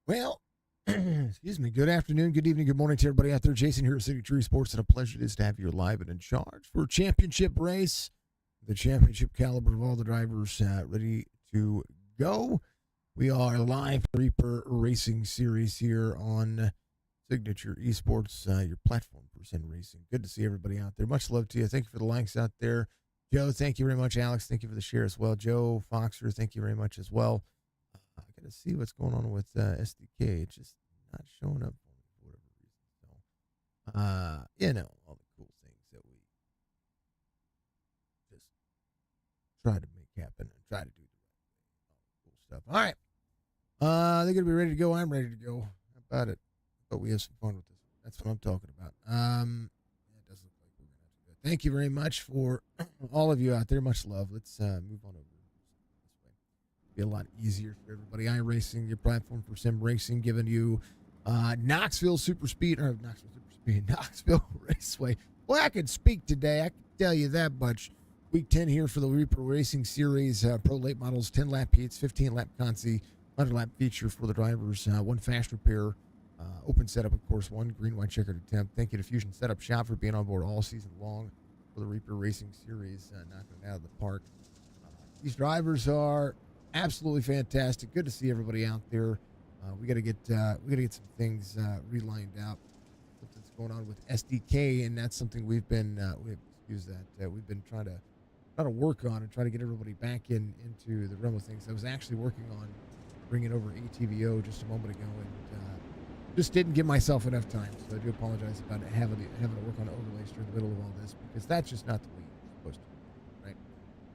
Well, excuse me. Good afternoon, good evening, good morning to everybody out there. Jason here at Signature Sports, and a pleasure it is to have you live and in charge for a championship race. The championship caliber of all the drivers ready to go. We are live for Reaper Racing Series here on Signature Esports, your platform for sim racing. Good to see everybody out there. Much love to you. Thank you for the likes out there. Joe, thank you very much. Alex, thank you for the share as well. Joe Foxer, thank you very much as well. I got to see what's going on with SDK. It's just not showing up for whatever reason. So, all the cool things that we just try to make happen and try to do the cool stuff. All right. They're going to be ready to go. I'm ready to go. How about it? But we have some fun with this. That's what I'm talking about. It does look like we're going to have to do it. Thank you very much for all of you out there. Much love. Let's move on over this way. Be a lot easier for everybody. iRacing, your platform for sim racing, giving you Knoxville Raceway. Well, I can speak today. I can tell you that much. Week 10 here for the Reaper Racing Series. Pro late models, 10 lap heats, 15 lap consi, 100 lap feature for the drivers, one fast repair. Open setup, of course, one green, white checkered attempt. Thank you to Fusion Setup Shop for being on board all season long for the Reaper Racing Series, knocking it out of the park. These drivers are absolutely fantastic. Good to see everybody out there. We got to get some things relined out. Something's going on with SDK, and that's something we've been we've been trying to work on and try to get everybody back into the realm of things. I was actually working on bringing over ATVO just a moment ago, and just didn't give myself enough time, so I do apologize about having to work on overlays during the middle of all this, because that's just not the way you're supposed to do it,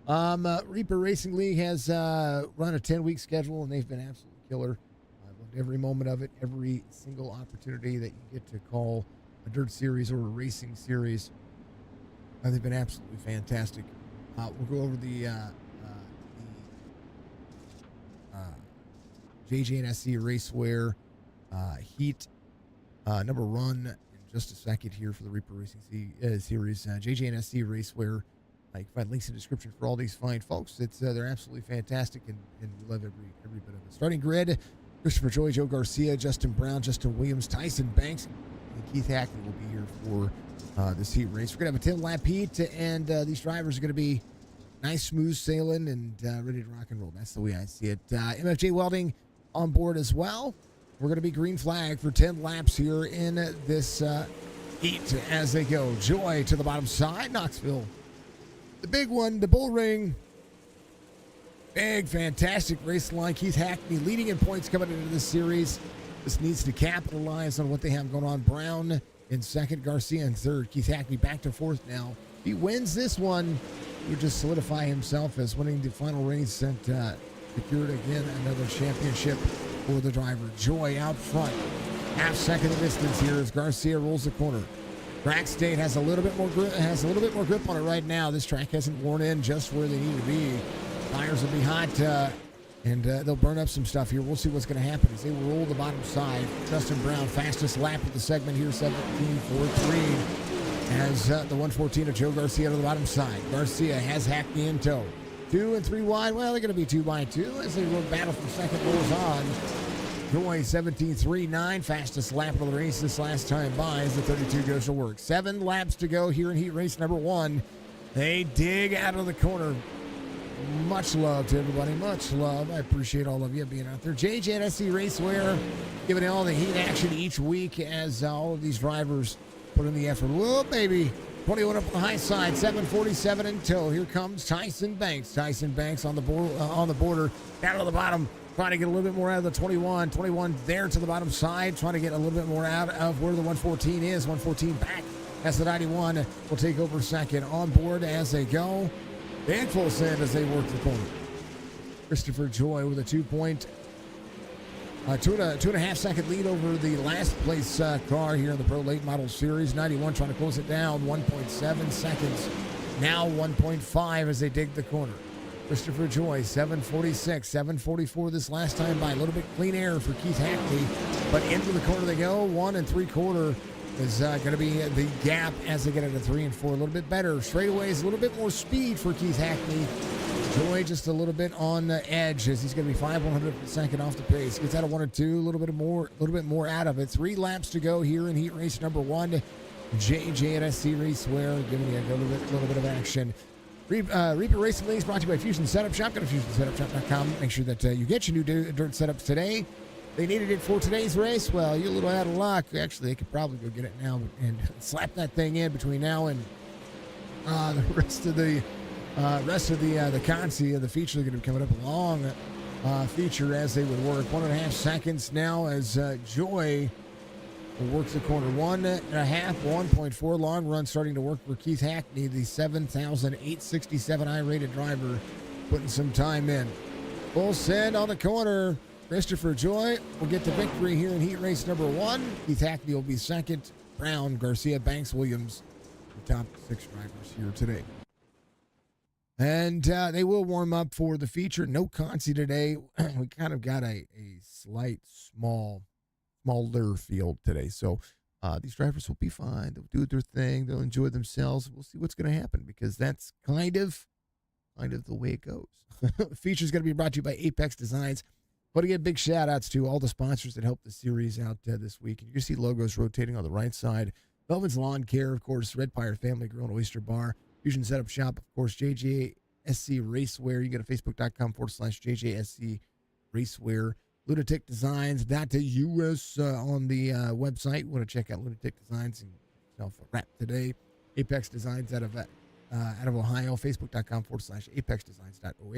right? Reaper Racing League has run a 10-week schedule, and they've been absolutely killer. I've loved every moment of it, every single opportunity that you get to call a dirt series or a racing series. They've been absolutely fantastic. We'll go over the JJ&SC Racewear heat number run in just a second here for the Reaper Racing Series. JJ&SC Racewear. You can find links in the description for all these fine folks. They're absolutely fantastic, and we love every bit of it. Starting grid: Christopher Joy, Joe Garcia, Justin Brown, Justin Williams, Tyson Banks, and Keith Hackney will be here for this heat race. We're going to have a 10-lap heat, and these drivers are going to be nice, smooth sailing and ready to rock and roll. That's the way I see it. MFJ Welding on board as well. We're going to be green flag for 10 laps here in this heat as they go. Joy to the bottom side. Knoxville, the big one, the bull ring. Big, fantastic race line. Keith Hackney leading in points coming into this series. This needs to capitalize on what they have going on. Brown in second, Garcia in third. Keith Hackney back to fourth now. If he wins this one, he would just solidify himself as winning the final race and secured again another championship for the driver. Joy out front. Half second of distance here as Garcia rolls the corner. Track State has a little bit more grip on it right now. This track hasn't worn in just where they need to be. Tires will be hot, and they'll burn up some stuff here. We'll see what's going to happen as they roll the bottom side. Justin Brown, fastest lap of the segment here, 17.43. As the 114 of Joe Garcia to the bottom side. Garcia has Hackney in tow. 2 and 3 wide. Well, they're going to be 2 by 2 as they battle for second rolls on. Joy 17.39, fastest lap of the race this last time by as the 32 goes to work. 7 laps to go here in heat race number 1. They dig out of the corner. Much love to everybody. Much love. I appreciate all of you being out there. JJ&SC Racewear giving all the heat action each week as all of these drivers put in the effort. Whoa, baby. 21 up on the high side, 747 in tow. Here comes Tyson Banks. Tyson Banks on the border, down to the bottom, trying to get a little bit more out of the 21. 21 there to the bottom side, trying to get a little bit more out of where the 114 is. 114 back as the 91 will take over second. On board as they go. Big full send as they work the corner. Christopher Joy with a 2.5 second lead over the last place car here in the Pro Late Model Series. 91 trying to close it down. 1.7 seconds. Now 1.5 as they dig the corner. Christopher Joy, 746, 744 this last time by. A little bit clean air for Keith Hackney, but into the corner they go. 1 3/4 is going to be the gap as they get into 3 and 4. A little bit better. Straightaways, a little bit more speed for Keith Hackney. Joy just a little bit on the edge as he's going to be 5/100 off the pace. Gets out of 1 or 2, a little bit more out of it. 3 laps to go here in heat race number 1. JJNSC Raceware giving you a little bit of action. Reaper Racing League is brought to you by Fusion Setup Shop. Go to FusionSetupShop.com. Make sure that you get your new dirt setups today. They needed it for today's race. Well, you're a little out of luck. Actually, they could probably go get it now and slap that thing in between now and the rest of the consi of the feature. They're going to be coming up a long feature as they would work. 1.5 seconds now as Joy works the corner. 1.5, 1.4 long run starting to work for Keith Hackney, the 7,867 I-rated driver, putting some time in. Full send on the corner. Christopher Joy will get the victory here in heat race number 1. Keith Hackney will be second. Brown, Garcia, Banks, Williams, the top 6 drivers here today. And they will warm up for the feature. No consi today. We kind of got a slight, smaller field today. So these drivers will be fine. They'll do their thing. They'll enjoy themselves. We'll see what's going to happen because that's kind of the way it goes. The feature is going to be brought to you by Apex Designs. But again, big shout outs to all the sponsors that helped the series out this week. And you can see logos rotating on the right side. Melvin's Lawn Care, of course, Red Pyre Family Grill and Oyster Bar, Fusion Setup Shop, of course, JJSC Raceware. You can go to facebook.com/JJSC Raceware. Lunatic Designs, .us on the website. You want to check out Lunatic Designs and yourself a wrap today. Apex Designs out of Ohio, facebook.com/apexdesigns.oh.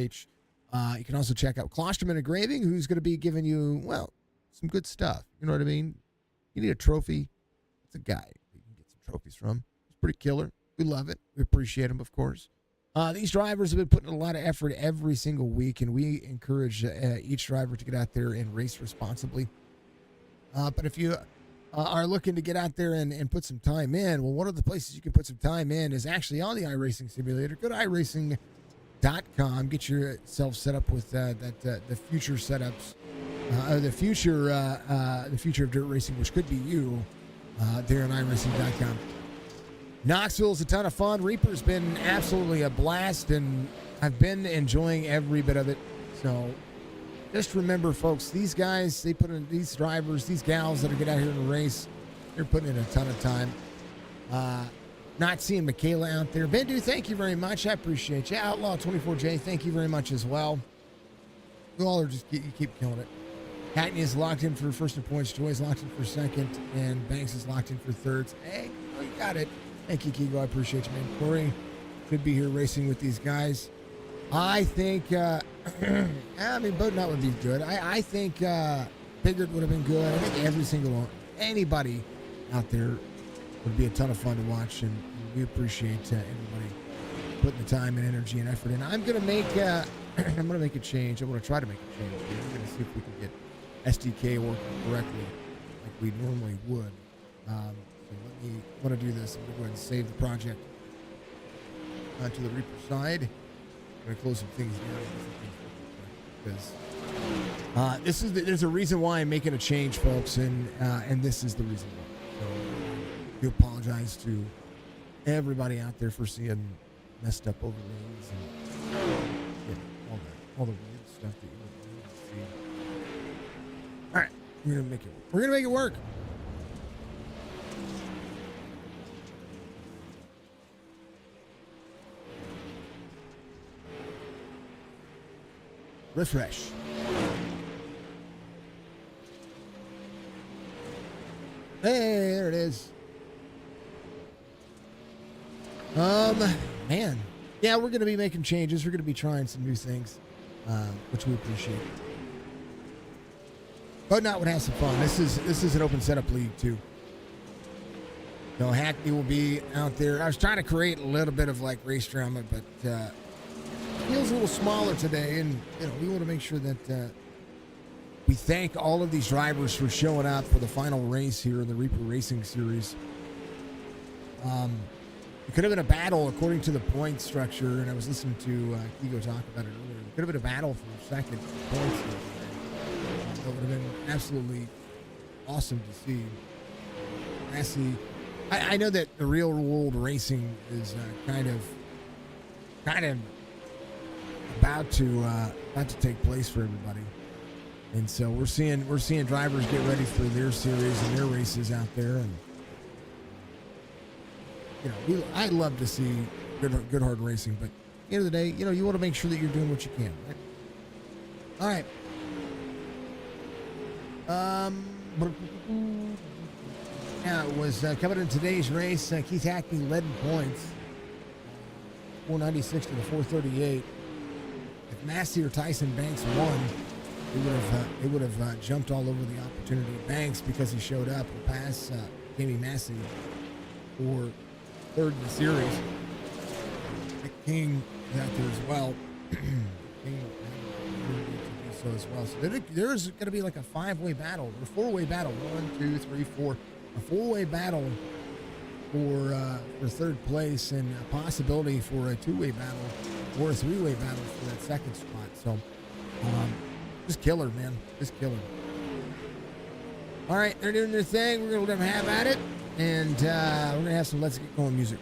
You can also check out Klosterman Engraving, who's going to be giving you, well, some good stuff. You know what I mean? You need a trophy. It's a guy you can get some trophies from. It's pretty killer. We love it. We appreciate him, of course. These drivers have been putting a lot of effort every single week, and we encourage each driver to get out there and race responsibly. But if you are looking to get out there and put some time in, well, one of the places you can put some time in is actually on the iRacing simulator. Go to iRacing.com. Get yourself set up with the future setups, the future of dirt racing, which could be you, there on iRacing.com. Knoxville's a ton of fun. Reaper's been absolutely a blast, and I've been enjoying every bit of it. So just remember, folks, these guys, these drivers, these gals that are get out here and race, they're putting in a ton of time. Not seeing Michaela out there. Bendu, thank you very much. I appreciate you. Outlaw24J, thank you very much as well. You all are you keep killing it. Hackney is locked in for first in points. Joy's locked in for second. And Banks is locked in for third. Hey, you got it. Thank you, Kigo. I appreciate you, man. Corey could be here racing with these guys. I think, Bodnut would be good. I think Biggert would have been good. I think every single one, anybody out there would be a ton of fun to watch, and we appreciate everybody putting the time and energy and effort in. I'm gonna make a change. I'm gonna try to make a change. I'm gonna see if we can get SDK working correctly, like we normally would. So I want to do this. I'm gonna go ahead and save the project to the Reaper side. I'm gonna close some things down because there's a reason why I'm making a change, folks, and this is the reason why. So, we apologize to everybody out there for seeing messed up overlays and all the weird stuff that you would see. All right, we're gonna make it work. Refresh. Hey, there it is. Man. Yeah, we're going to be making changes. We're going to be trying some new things, which we appreciate. But not would have some fun. This is an open setup league, too. You know, Hackney will be out there. I was trying to create a little bit of, like, race drama, but it feels a little smaller today, and, you know, we want to make sure that we thank all of these drivers for showing up for the final race here in the Reaper Racing Series. It could have been a battle according to the point structure, and I was listening to Kigo talk about it earlier. It could have been a battle for second points. It would have been absolutely awesome to see. I know that the real world racing is kind of about to take place for everybody. And so we're seeing drivers get ready for their series and their races out there, and I'd love to see good hard racing, but at the end of the day, you want to make sure that you're doing what you can, right? All right. Yeah, it was coming in today's race. Keith Hackney led in points, 496 to the 438. If Massey or Tyson Banks won, it would have jumped all over the opportunity. Banks, because he showed up, will pass Jamie Massey for third in the series. King is out there as well. King will do so as well. So there's going to be like a five-way battle, or four-way battle. 1, 2, 3, 4. A four-way battle for third place, and a possibility for a two-way battle or a three-way battle for that second spot. So just killer, man. Just killer. All right, they're doing their thing. We're going to let them have at it. And we're going to have some Let's Get Going music.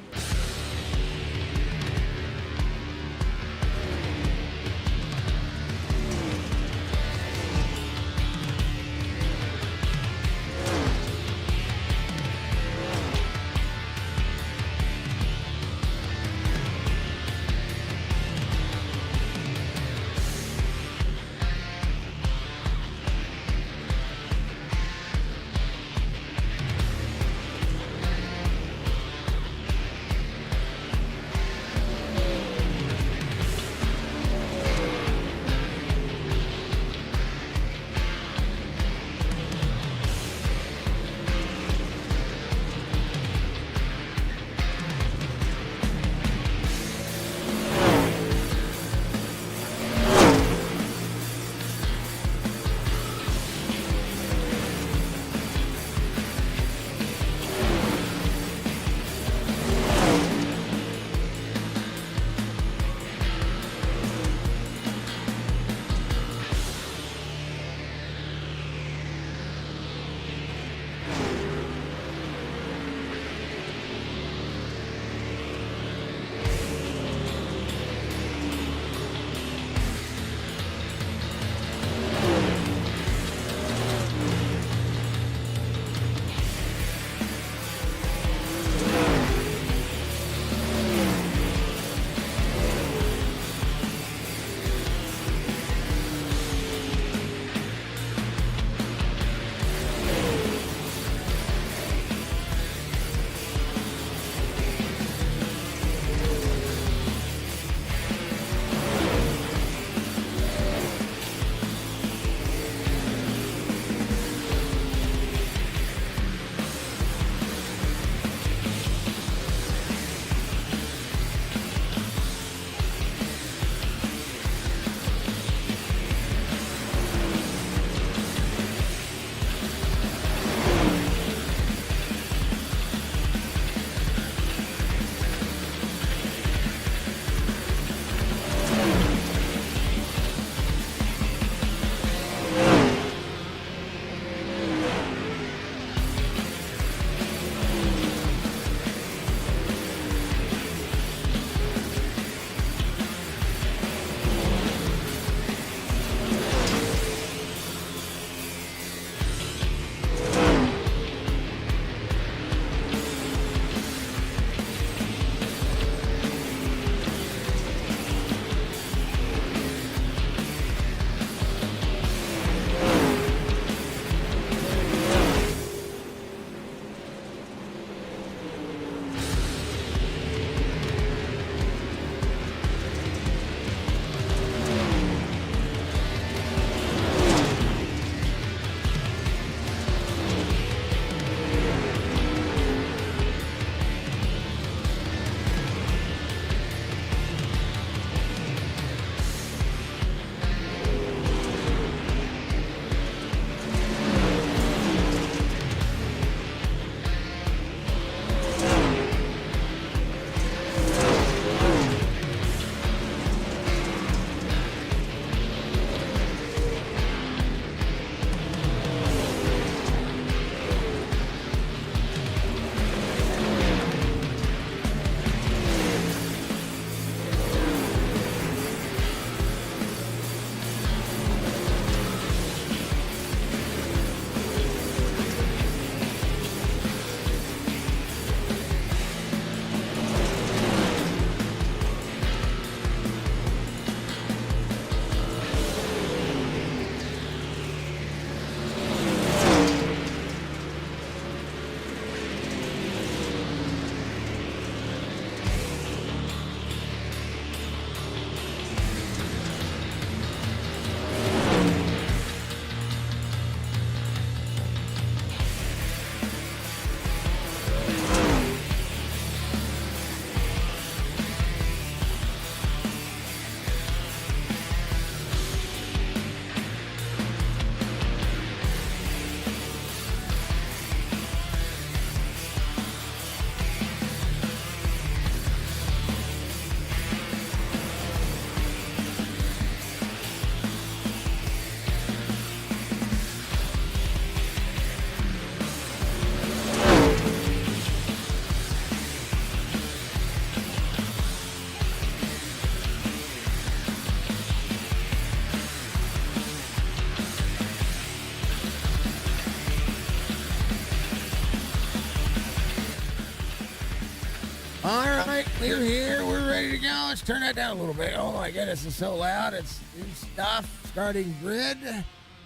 right, we're here. We're ready to go. Let's turn that down a little bit. Oh my goodness, it's so loud. It's new stuff. Starting grid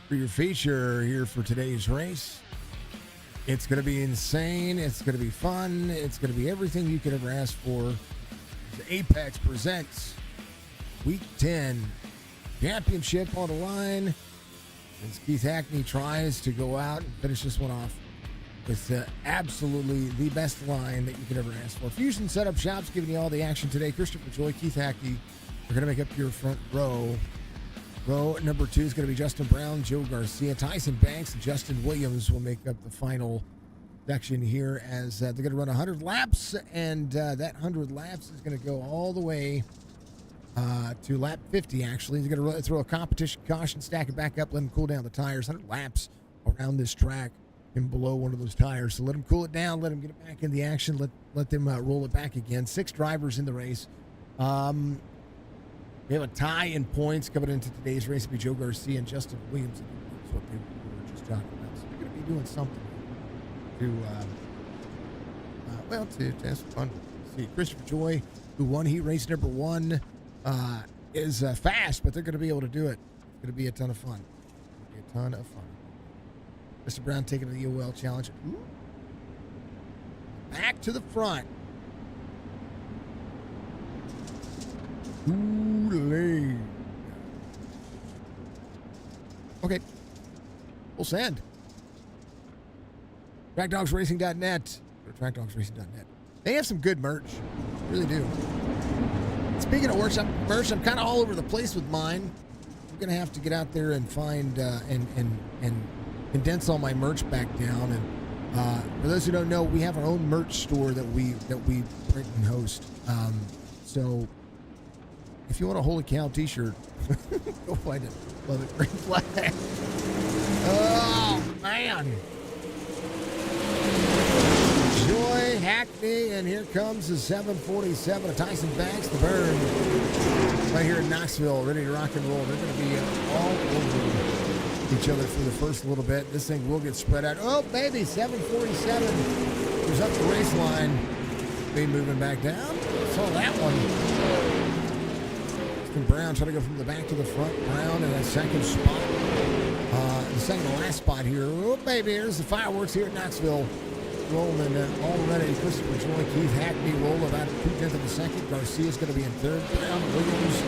for your feature here for today's race. It's going to be insane. It's going to be fun. It's going to be everything you could ever ask for. The Apex presents Week 10 championship on the line as Keith Hackney tries to go out and finish this one off with absolutely the best line that you could ever ask for. Fusion Setup Shops giving you all the action today. Christopher Joy, Keith Hackney are going to make up your front row. Row number 2 is going to be Justin Brown, Joe Garcia, Tyson Banks, and Justin Williams will make up the final section here as they're going to run 100 laps, and that 100 laps is going to go all the way to lap 50, actually. They're going to throw a competition caution, stack it back up, let them cool down the tires. 100 laps around this track and below one of those tires. So let them cool it down, let them get it back in the action, let them roll it back again. 6 drivers in the race. We have a tie in points coming into today's race. It'll be Joe Garcia and Justin Williams. That's what they were just talking about. So they're going to be doing something to have some fun. See, Christopher Joy, who won heat race number 1, is fast, but they're going to be able to do it. It's going to be a ton of fun. It's going to be a ton of fun. Mr. Brown taking the EOL challenge. Ooh. Back to the front. Ooh, okay. We'll send. TrackDogsRacing.net. Or TrackDogsRacing.net. They have some good merch. They really do. Speaking of merch, I'm kind of all over the place with mine. I'm going to have to get out there and find and condense all my merch back down. And for those who don't know, we have our own merch store that we print and host. So if you want a Holy Cow t-shirt, go find it. Love it. Green flag. Oh, man. Joy, Hackney, and here comes the 747 of Tyson Banks, the burn. Right here in Knoxville, ready to rock and roll. They're going to be all over each other for the first little bit. This thing will get spread out. Oh, baby, 747 goes up the race line. Be moving back down. Saw that one. Brown trying to go from the back to the front. Brown in that second spot. The second to last spot here. Oh, baby, here's the fireworks here at Knoxville. Rolling already. Christopher Joy, Keith Hackney roll about 2/10 of a second. Garcia's going to be in third. Brown, Williams,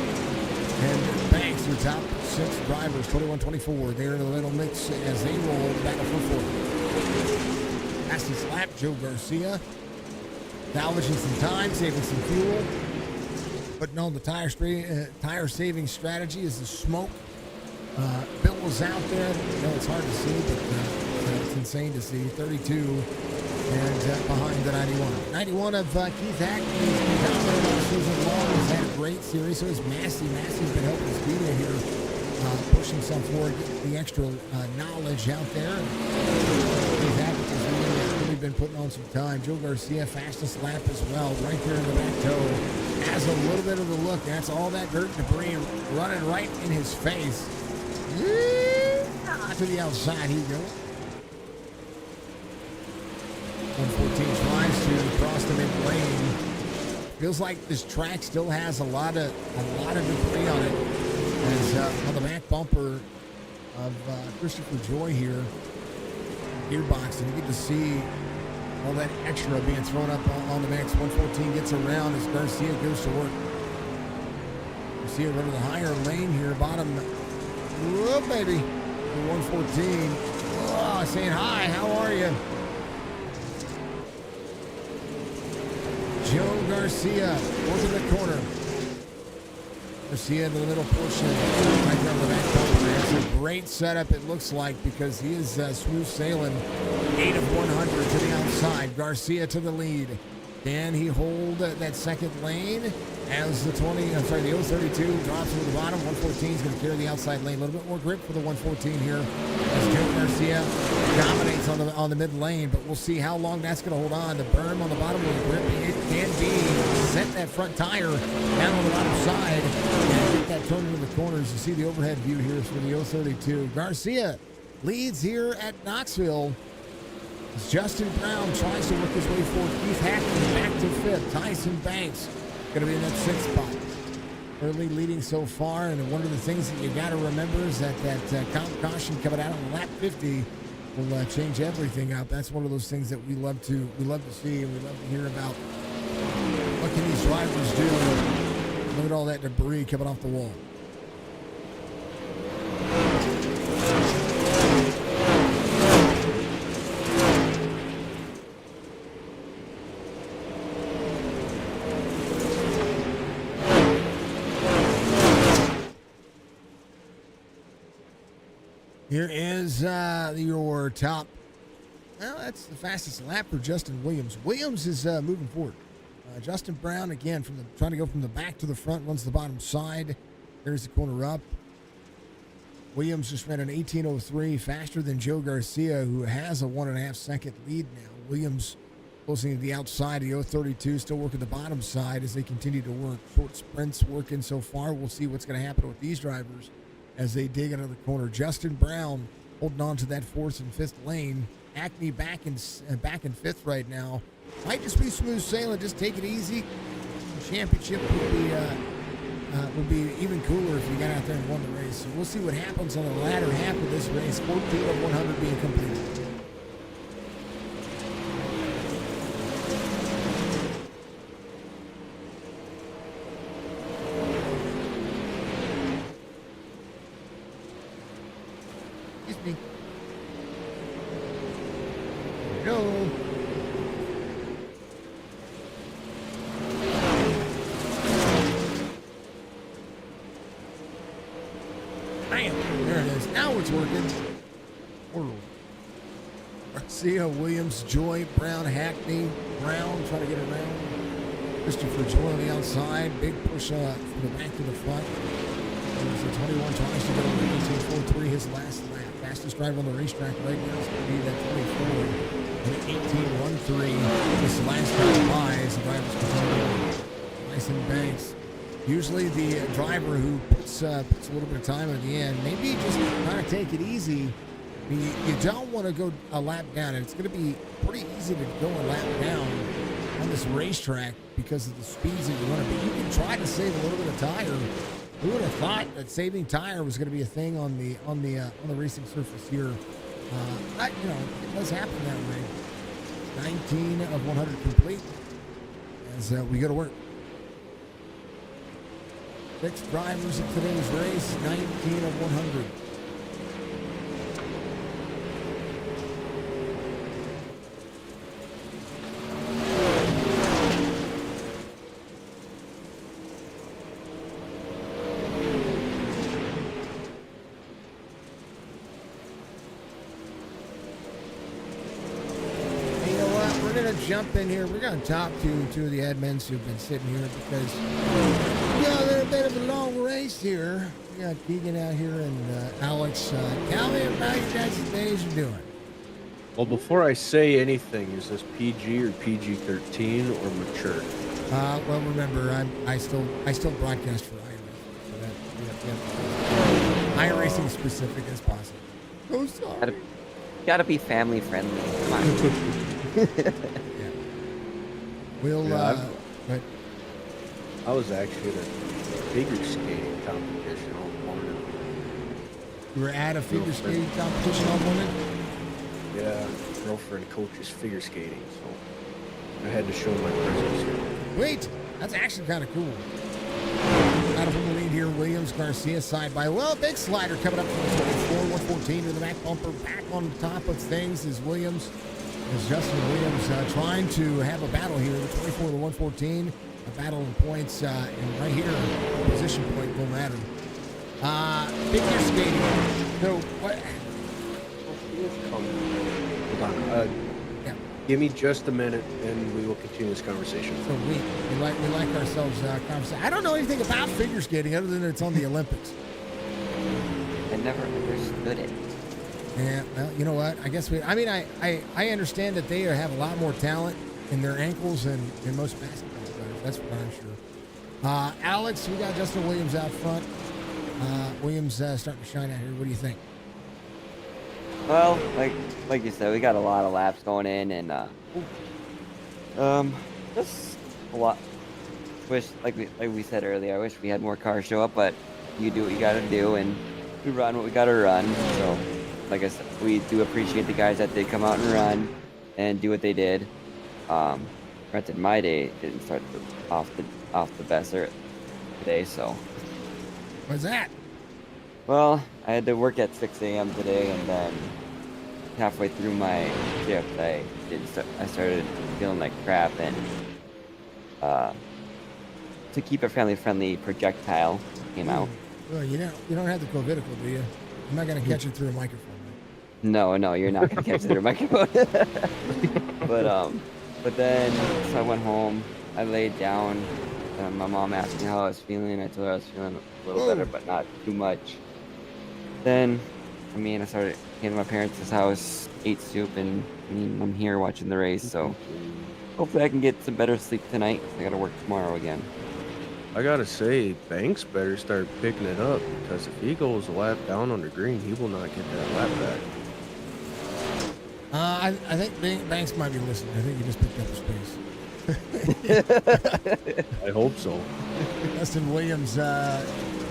and Banks, your top 6 drivers. 21-24. They're in the little mix as they roll back up for fourth. Fastest lap, Joe Garcia. Salvaging some time, saving some fuel. Putting on the tire saving strategy is the smoke. Bill was out there. You know, it's hard to see, but it's insane to see. 32 and behind the 91. 91 of Keith Hackney. He's been dominant all season long. He's had a great series. So is Massey. Massey's been helping Speedo here, push himself forward, get the extra knowledge out there. Keith Hackney has really been putting on some time. Joe Garcia, fastest lap as well, right there in the back toe. Has a little bit of a look. That's all that dirt and debris running right in his face. To the outside he goes. 114 tries to cross the mid lane. Feels like this track still has a lot of debris on it. As on the back bumper of Christopher Joy here, gearbox, and you get to see all that extra being thrown up on the max. 114 gets around as Garcia goes to work. Garcia running the higher lane here, bottom. Whoa, baby. 114. Oh, saying hi, how are you? Joe Garcia, over the corner. Garcia in the middle portion, right there on the back bumper. It's a great setup, it looks like, because he is smooth sailing. 8 of 100 to the outside. Garcia to the lead. Can he hold that second lane as the 032 drops to the bottom? 114 is going to carry the outside lane. A little bit more grip for the 114 here as Joe Garcia dominates on the mid lane, but we'll see how long that's going to hold on. The berm on the bottom with the grip, it can be set that front tire down on the bottom side and get that turn into the corners. You see the overhead view here for the 032. Garcia leads here at Knoxville. As Justin Brown tries to work his way forward. Keith Hackman back to 5th. Tyson Banks going to be in that 6th spot. Early leading so far, and one of the things that you got to remember is that comp caution coming out on lap 50 will change everything up. That's one of those things that we love to see, and we love to hear about. What can these drivers do? Look at all that debris coming off the wall. Here is your top. Well, that's the fastest lap for Justin Williams. Williams is moving forward. Justin Brown, again, trying to go from the back to the front, runs the bottom side. There's the corner up. Williams just ran an 18:03, faster than Joe Garcia, who has a 1.5 second lead now. Williams closing to the outside, the 032, still working the bottom side as they continue to work. Short sprints working so far. We'll see what's going to happen with these drivers as they dig into the corner. Justin Brown holding on to that 4th and 5th lane. Acme back in 5th right now. Might just be smooth sailing. Just take it easy. The championship would be even cooler if you got out there and won the race. So we'll see what happens on the latter half of this race. 14 of 100 being completed. Excuse me. There we go. Bam! There it is. Now it's working. Garcia, Williams, Joy, Brown, Hackney, Brown trying to get around. Christopher Joy on the outside. Big push from the back to the front. There's a 21 tries to go to 18.43 his last lap. Fastest driver on the racetrack right now is going to be that 24 and 18.13. This last time by as the driver's continuing. Tyson Banks. Usually the driver who puts a little bit of time at the end, maybe just kind of take it easy. You don't want to go a lap down, and it's going to be pretty easy to go a lap down on this racetrack because of the speeds that you're running. But you can try to save a little bit of tire. Who would have thought that saving tire was going to be a thing on the racing surface here? It does happen that way. 19 of 100 complete as we go to work. 6 drivers in today's race, 19 of 100. Jump in here. We're going to talk to two of the admins who've been sitting here because we got a little bit of a long race here. We got Keegan out here and Alex. Tell me about your guys' days you're doing. Well, before I say anything, is this PG or PG-13 or mature? Well, remember, I still broadcast for iRacing, so that iRacing specific as possible. Oh, sorry. Gotta be family friendly. Come on. We'll, but I was actually at a figure skating competition all morning. You were at a figure skating competition all morning? Yeah, girlfriend coaches figure skating, so I had to show my presence here. Wait, that's actually kind of cool. Out of the lead here, Williams, Garcia side by. Well, big slider coming up from the 24, 114 to the back bumper. Back on top of things is Williams. As Justin Williams trying to have a battle here, the 24 to 114, a battle in points, and right here, position point will matter. Figure skating. So what? Hold on. Give me just a minute, and we will continue this conversation. So we like ourselves conversation. I don't know anything about figure skating other than it's on the Olympics. I never understood it. Yeah, well, you know what? I guess I understand that they have a lot more talent in their ankles than most basketball players. That's what I'm sure. Alex, we got Justin Williams out front. Williams starting to shine out here. What do you think? Well, like you said, we got a lot of laps going in, and just a lot. Wish, like we said earlier, I wish we had more cars show up, but you do what you gotta do, and we run what we gotta run. So, like I said, we do appreciate the guys that did come out and run and do what they did. Granted, my day didn't start off the best today, so. What's that? Well, I had to work at 6 a.m. today, and then halfway through my shift, I started feeling like crap, and to keep a family-friendly projectile came out. Well, you don't have the clavitical, do you? I'm not gonna catch it through a microphone. No, you're not gonna catch it through a microphone. But then so I went home. I laid down. My mom asked me how I was feeling. I told her I was feeling a little better, but not too much. Then, I came to my parents' house, ate soup, and I'm here watching the race. So hopefully I can get some better sleep tonight. I gotta work tomorrow again. I gotta say, Banks better start picking it up, because if he goes a lap down under green, he will not get that lap back. I think Banks might be listening. I think he just picked up the space. I hope so. Justin Williams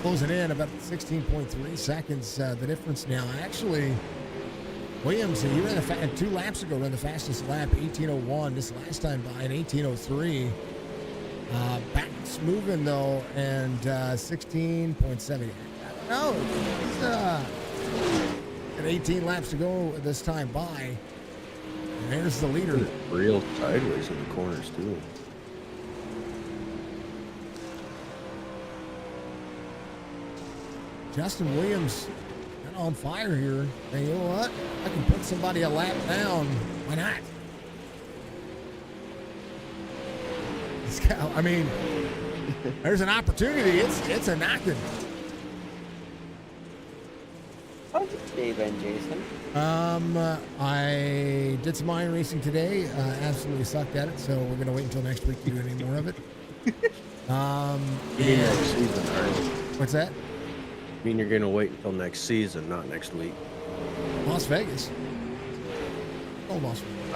closing in about 16.3 seconds. The difference now. Actually, Williams, he ran 2 laps ago, ran the fastest lap, 18:01. This last time by an 18:03. Banks moving though, and 16.7. I don't know. He's got 18 laps to go this time by. And there's the leader. Real sideways in the corners too. Justin Williams kind of on fire here. And you know what? I can put somebody a lap down. Why not? I mean, there's an opportunity. It's a knocking. How's your day been, Jason? I did some iRacing today. Absolutely sucked at it, so we're gonna wait until next week to do any more of it. You mean next season, right? What's that? I mean you're gonna wait until next season, not next week. Las Vegas. Oh, Las Vegas.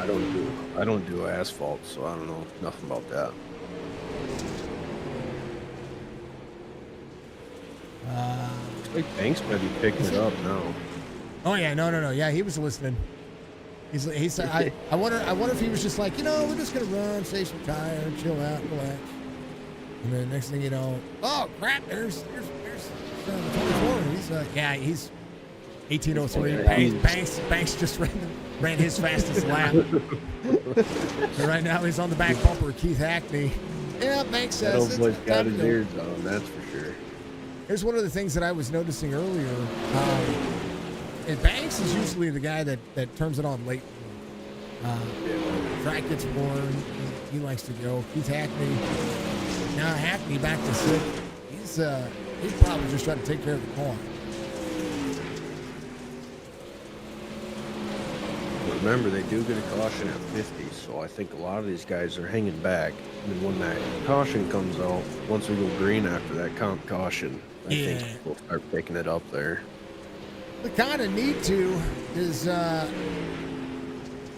I don't do asphalt, so I don't know nothing about that. Looks like Banks might be picking it up now. Oh yeah, no. Yeah, he was listening. He said, I wonder if he was just like, we're just gonna run, save some tire, chill out, relax. And then next thing you know, oh crap, there's 24. He's 18:03. Banks just ran his fastest lap. And right now he's on the back bumper of Keith Hackney. Yeah, Banks says that old boy's got his go. ears on, that's for sure. Here's one of the things that I was noticing earlier. And Banks is usually the guy that turns it on late. Track gets worn. He likes to go. Keith Hackney. Now Hackney back to 6th. He's probably just trying to take care of the car. Remember, they do get a caution at 50, so I think a lot of these guys are hanging back. And then when that caution comes out, once we go green after that caution, I think we'll start picking it up there. We kind of need to, is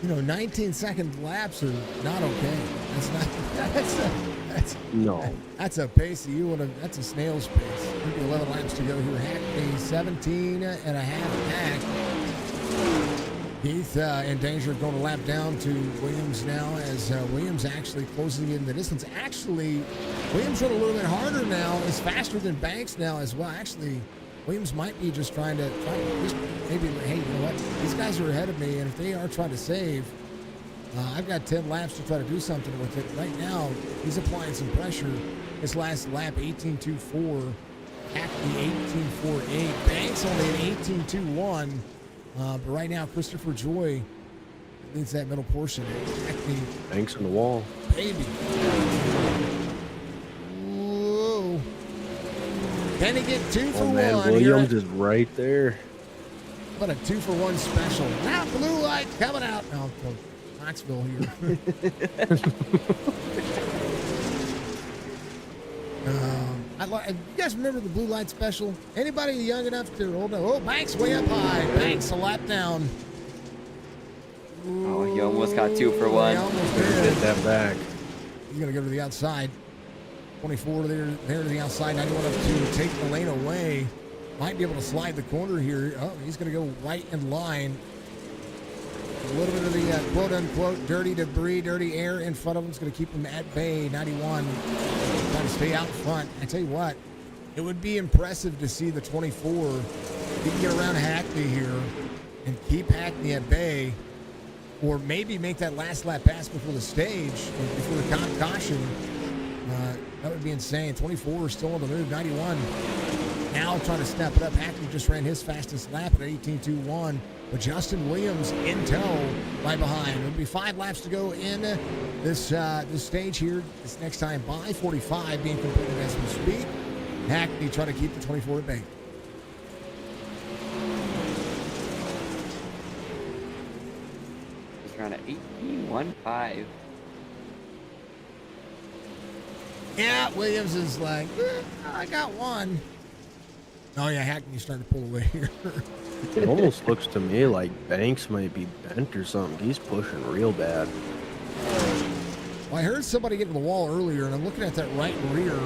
19-second laps are not okay. That's a pace that's a snail's pace. 11 laps to go here. Hackney 17 and a half back. Keith in danger of going a lap down to Williams now, as Williams actually closing in the distance. Actually, Williams run a little bit harder now. Is faster than Banks now as well. Actually, Williams might be just trying to just maybe, hey, you know what? These guys are ahead of me, and if they are trying to save, I've got 10 laps to try to do something with it. Right now, he's applying some pressure. His last lap, 18.24. Hackney, 18.48. Banks only an 18.21. But right now, Christopher Joy leads that middle portion. Hackney. Banks on the wall. Baby. Whoa. Can he get 2 for 1? Williams is right there. What a 2 for 1 special. Now blue light coming out. Now from Knoxville here. You guys remember the blue light special? Anybody young enough to hold? Oh, Banks way up high. Banks a lap down. Oh, he almost got 2 for He 1. almost Better did. get that back. He's going to go to the outside. 24 there to the outside. 91 up to take the lane away. Might be able to slide the corner here. Oh, he's going to go right in line. A little bit of the quote-unquote dirty debris, dirty air in front of him is going to keep him at bay. 91 trying to stay out front. I tell you what, it would be impressive to see the 24. He can get around Hackney here and keep Hackney at bay, or maybe make that last lap pass before the stage, before the caution. That would be insane. 24 is still on the move. 91 now trying to step it up. Hackney just ran his fastest lap at 18.21. But Justin Williams in tow right behind. It'll be 5 laps to go in this stage here. This next time by 45 being completed as we speak. Hackney trying to keep the 24 at bay. Just ran at 18.15. Yeah, Williams is like, I got one. Oh, yeah, Hackney's starting to pull away here. It almost looks to me like Banks might be bent or something. He's pushing real bad. Well, I heard somebody get to the wall earlier, and I'm looking at that right rear.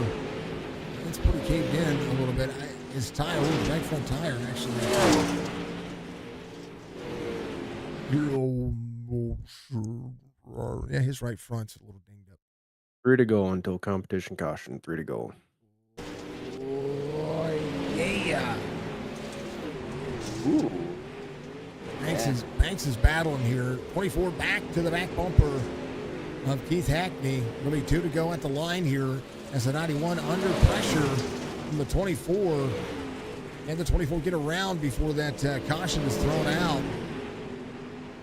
It's pretty caved in a little bit. His tire, right front tire, actually. Yeah, his right front's a little dinged up. 3 to go until competition caution. 3 to go. Oh, yeah. Ooh. Banks is battling here. 24 back to the back bumper of Keith Hackney. There'll be 2 to go at the line here as the 91 under pressure from the 24. And the 24 get around before that caution is thrown out.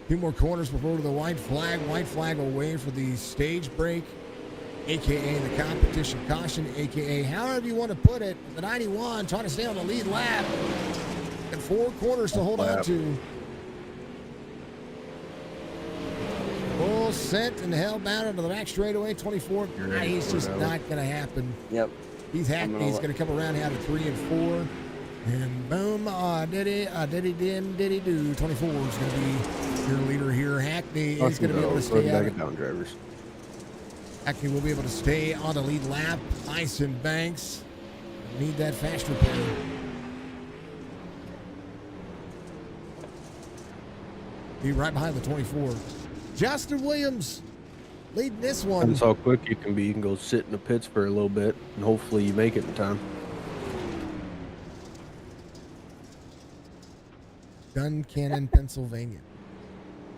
2 more corners before the white flag. White flag away for the stage break, a.k.a. the competition caution, a.k.a. however you want to put it. The 91 trying to stay on the lead lap. And 4 corners to hold on to. Full sent and held bound into the back straightaway. 24. He's just not going to happen. Yep. He's Hackney's going to come around out of 3 and 4. And boom, diddy do. 24 is going to be your leader here. Hackney is going to be able to stay out. Down, drivers. Hackney will be able to stay on the lead lap. Ice and Banks need that fast repair. Be right behind the 24. Justin Williams leading this one. That's how quick you can be. You can go sit in the pits for a little bit, and hopefully you make it in time. Duncannon, Pennsylvania.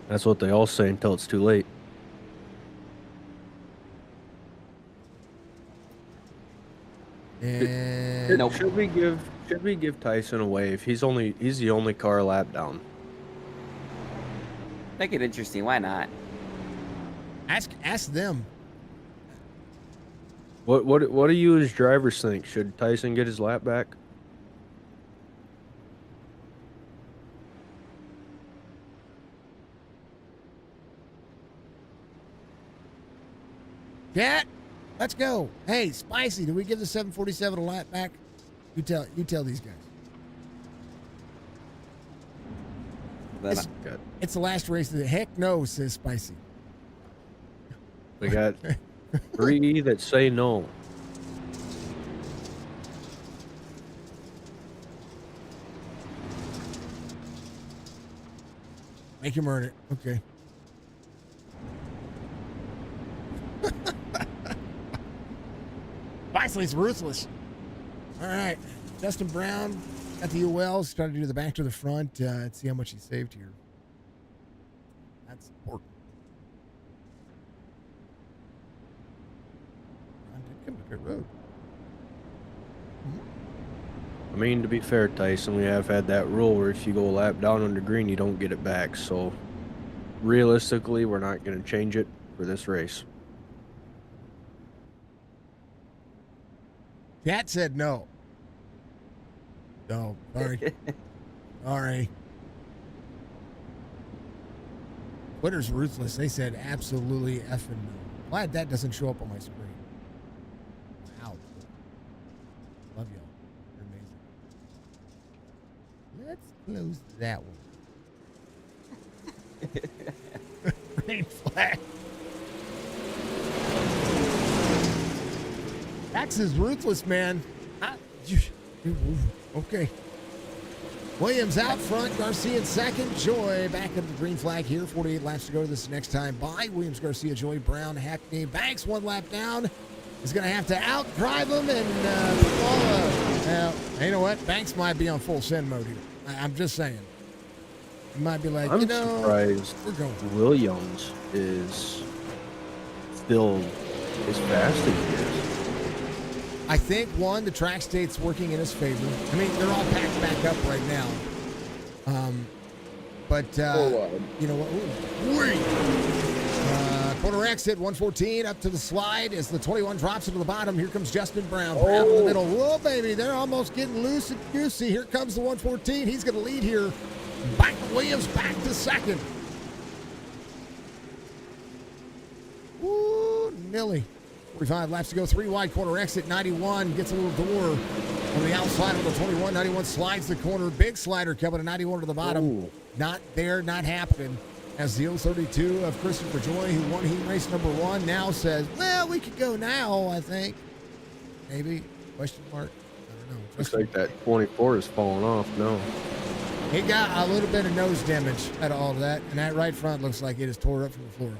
That's what they all say until it's too late. And Nope. Should we give Tyson away if he's the only car lap down? Make it interesting. Why not? ask them. What do you as drivers think? Should Tyson get his lap back? Cat, let's go. Hey, Spicy, do we give the 747 a lap back? You tell these guys. Then It's the last race of the heck no, says Spicy. We got 3 that say no. Make him earn it. Okay. Spicy's ruthless. All right. Justin Brown at the ULs. Trying to do the back to the front. Let's see how much he saved here. That's important. Brown did come to pit road. I mean, to be fair, Tyson, we have had that rule where if you go a lap down under green, you don't get it back. So, realistically, we're not going to change it for this race. Cat said no. No, sorry. Sorry. Twitter's ruthless. They said absolutely effing no. Glad that doesn't show up on my screen. Wow. Love y'all. You're amazing. Let's close that one. green flag. Max is ruthless, man. Okay. Williams out front, Garcia in second, Joy back at the green flag here. 48 laps to go to this next time by. Williams, Garcia, Joy, Brown, Hackney, Banks 1 lap down. Is going to have to outdrive him and follow. You know what? Banks might be on full send mode here. I'm just saying. He might be like, I'm surprised we're going. Williams is still as fast as he is. I think, one, the track state's working in his favor. I mean, they're all packed back up right now. You know what? Corner exit, 114 up to the slide as the 21 drops into the bottom. Here comes Justin Brown. Brown in the middle. Whoa, baby. They're almost getting loose and goosey. Here comes the 114. He's going to lead here. Back Williams back to second. Woo, Nilly. 45 laps to go. 3 wide corner exit. 91 gets a little door on the outside of the 21. 91 slides the corner. Big slider coming to 91 to the bottom. Ooh. Not there, not happening. As the 032 of Christopher Joy, who won heat race number 1, now says, well, we could go now, I think. Maybe? Question mark? I don't know. Looks like that 24 is falling off now. He got a little bit of nose damage out of all of that, and that right front looks like it is tore up from the floor.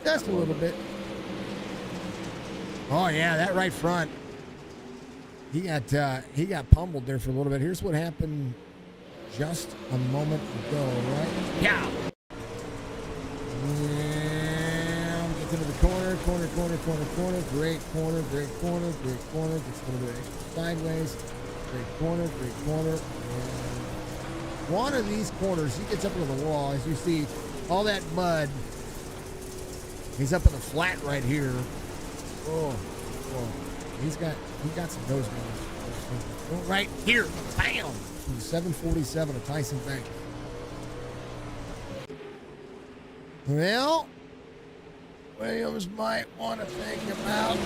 Just a little bit. Oh, yeah, that right front. He got pummeled there for a little bit. Here's what happened just a moment ago, right? Yeah. Gets into the corner. Great corner. Gets a little bit extra sideways. Great corner. And one of these corners, he gets up into the wall. As you see, all that mud. He's up in the flat right here. Oh. He got some nose damage. Right here. Bam. From the 747 of Tyson Banks. Well, Williams might want to think about.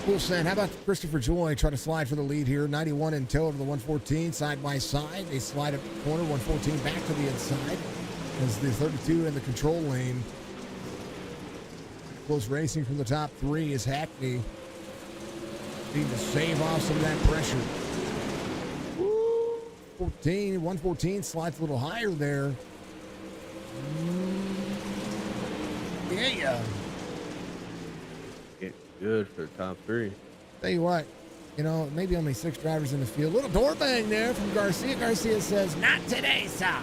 Cool send. How about Christopher Joy trying to slide for the lead here? 91 in tow to the 114 side by side. They slide up the corner. 114 back to the inside as the 32 in the control lane. Close racing from the top 3 is Hackney. Need to save off some of that pressure. 114 slides a little higher there. Yeah. Getting good for the top 3. Tell you what, maybe only 6 drivers in the field. Little door bang there from Garcia. Garcia says, not today, sir.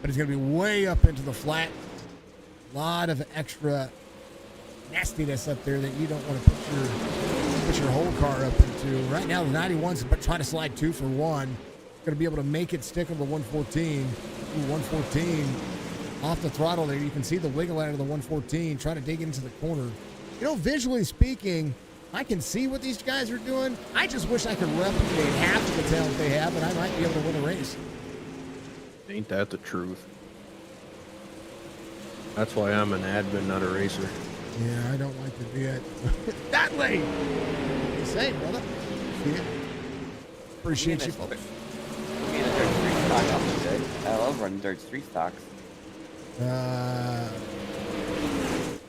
But he's going to be way up into the flat. A lot of extra nastiness up there that you don't want to put your whole car up into. Right now, the 91's trying to slide 2 for 1. Going to be able to make it stick on the 114. Ooh, 114 off the throttle there. You can see the wiggle out of the 114 trying to dig into the corner. Visually speaking, I can see what these guys are doing. I just wish I could replicate half of the talent they have, and I might be able to win a race. Ain't that the truth? That's why I'm an admin, not a racer. Yeah, I don't like to be at that late. What you say, brother? Yeah. Appreciate you, folks. Being a dirt street stock off good. I love running dirt street stocks.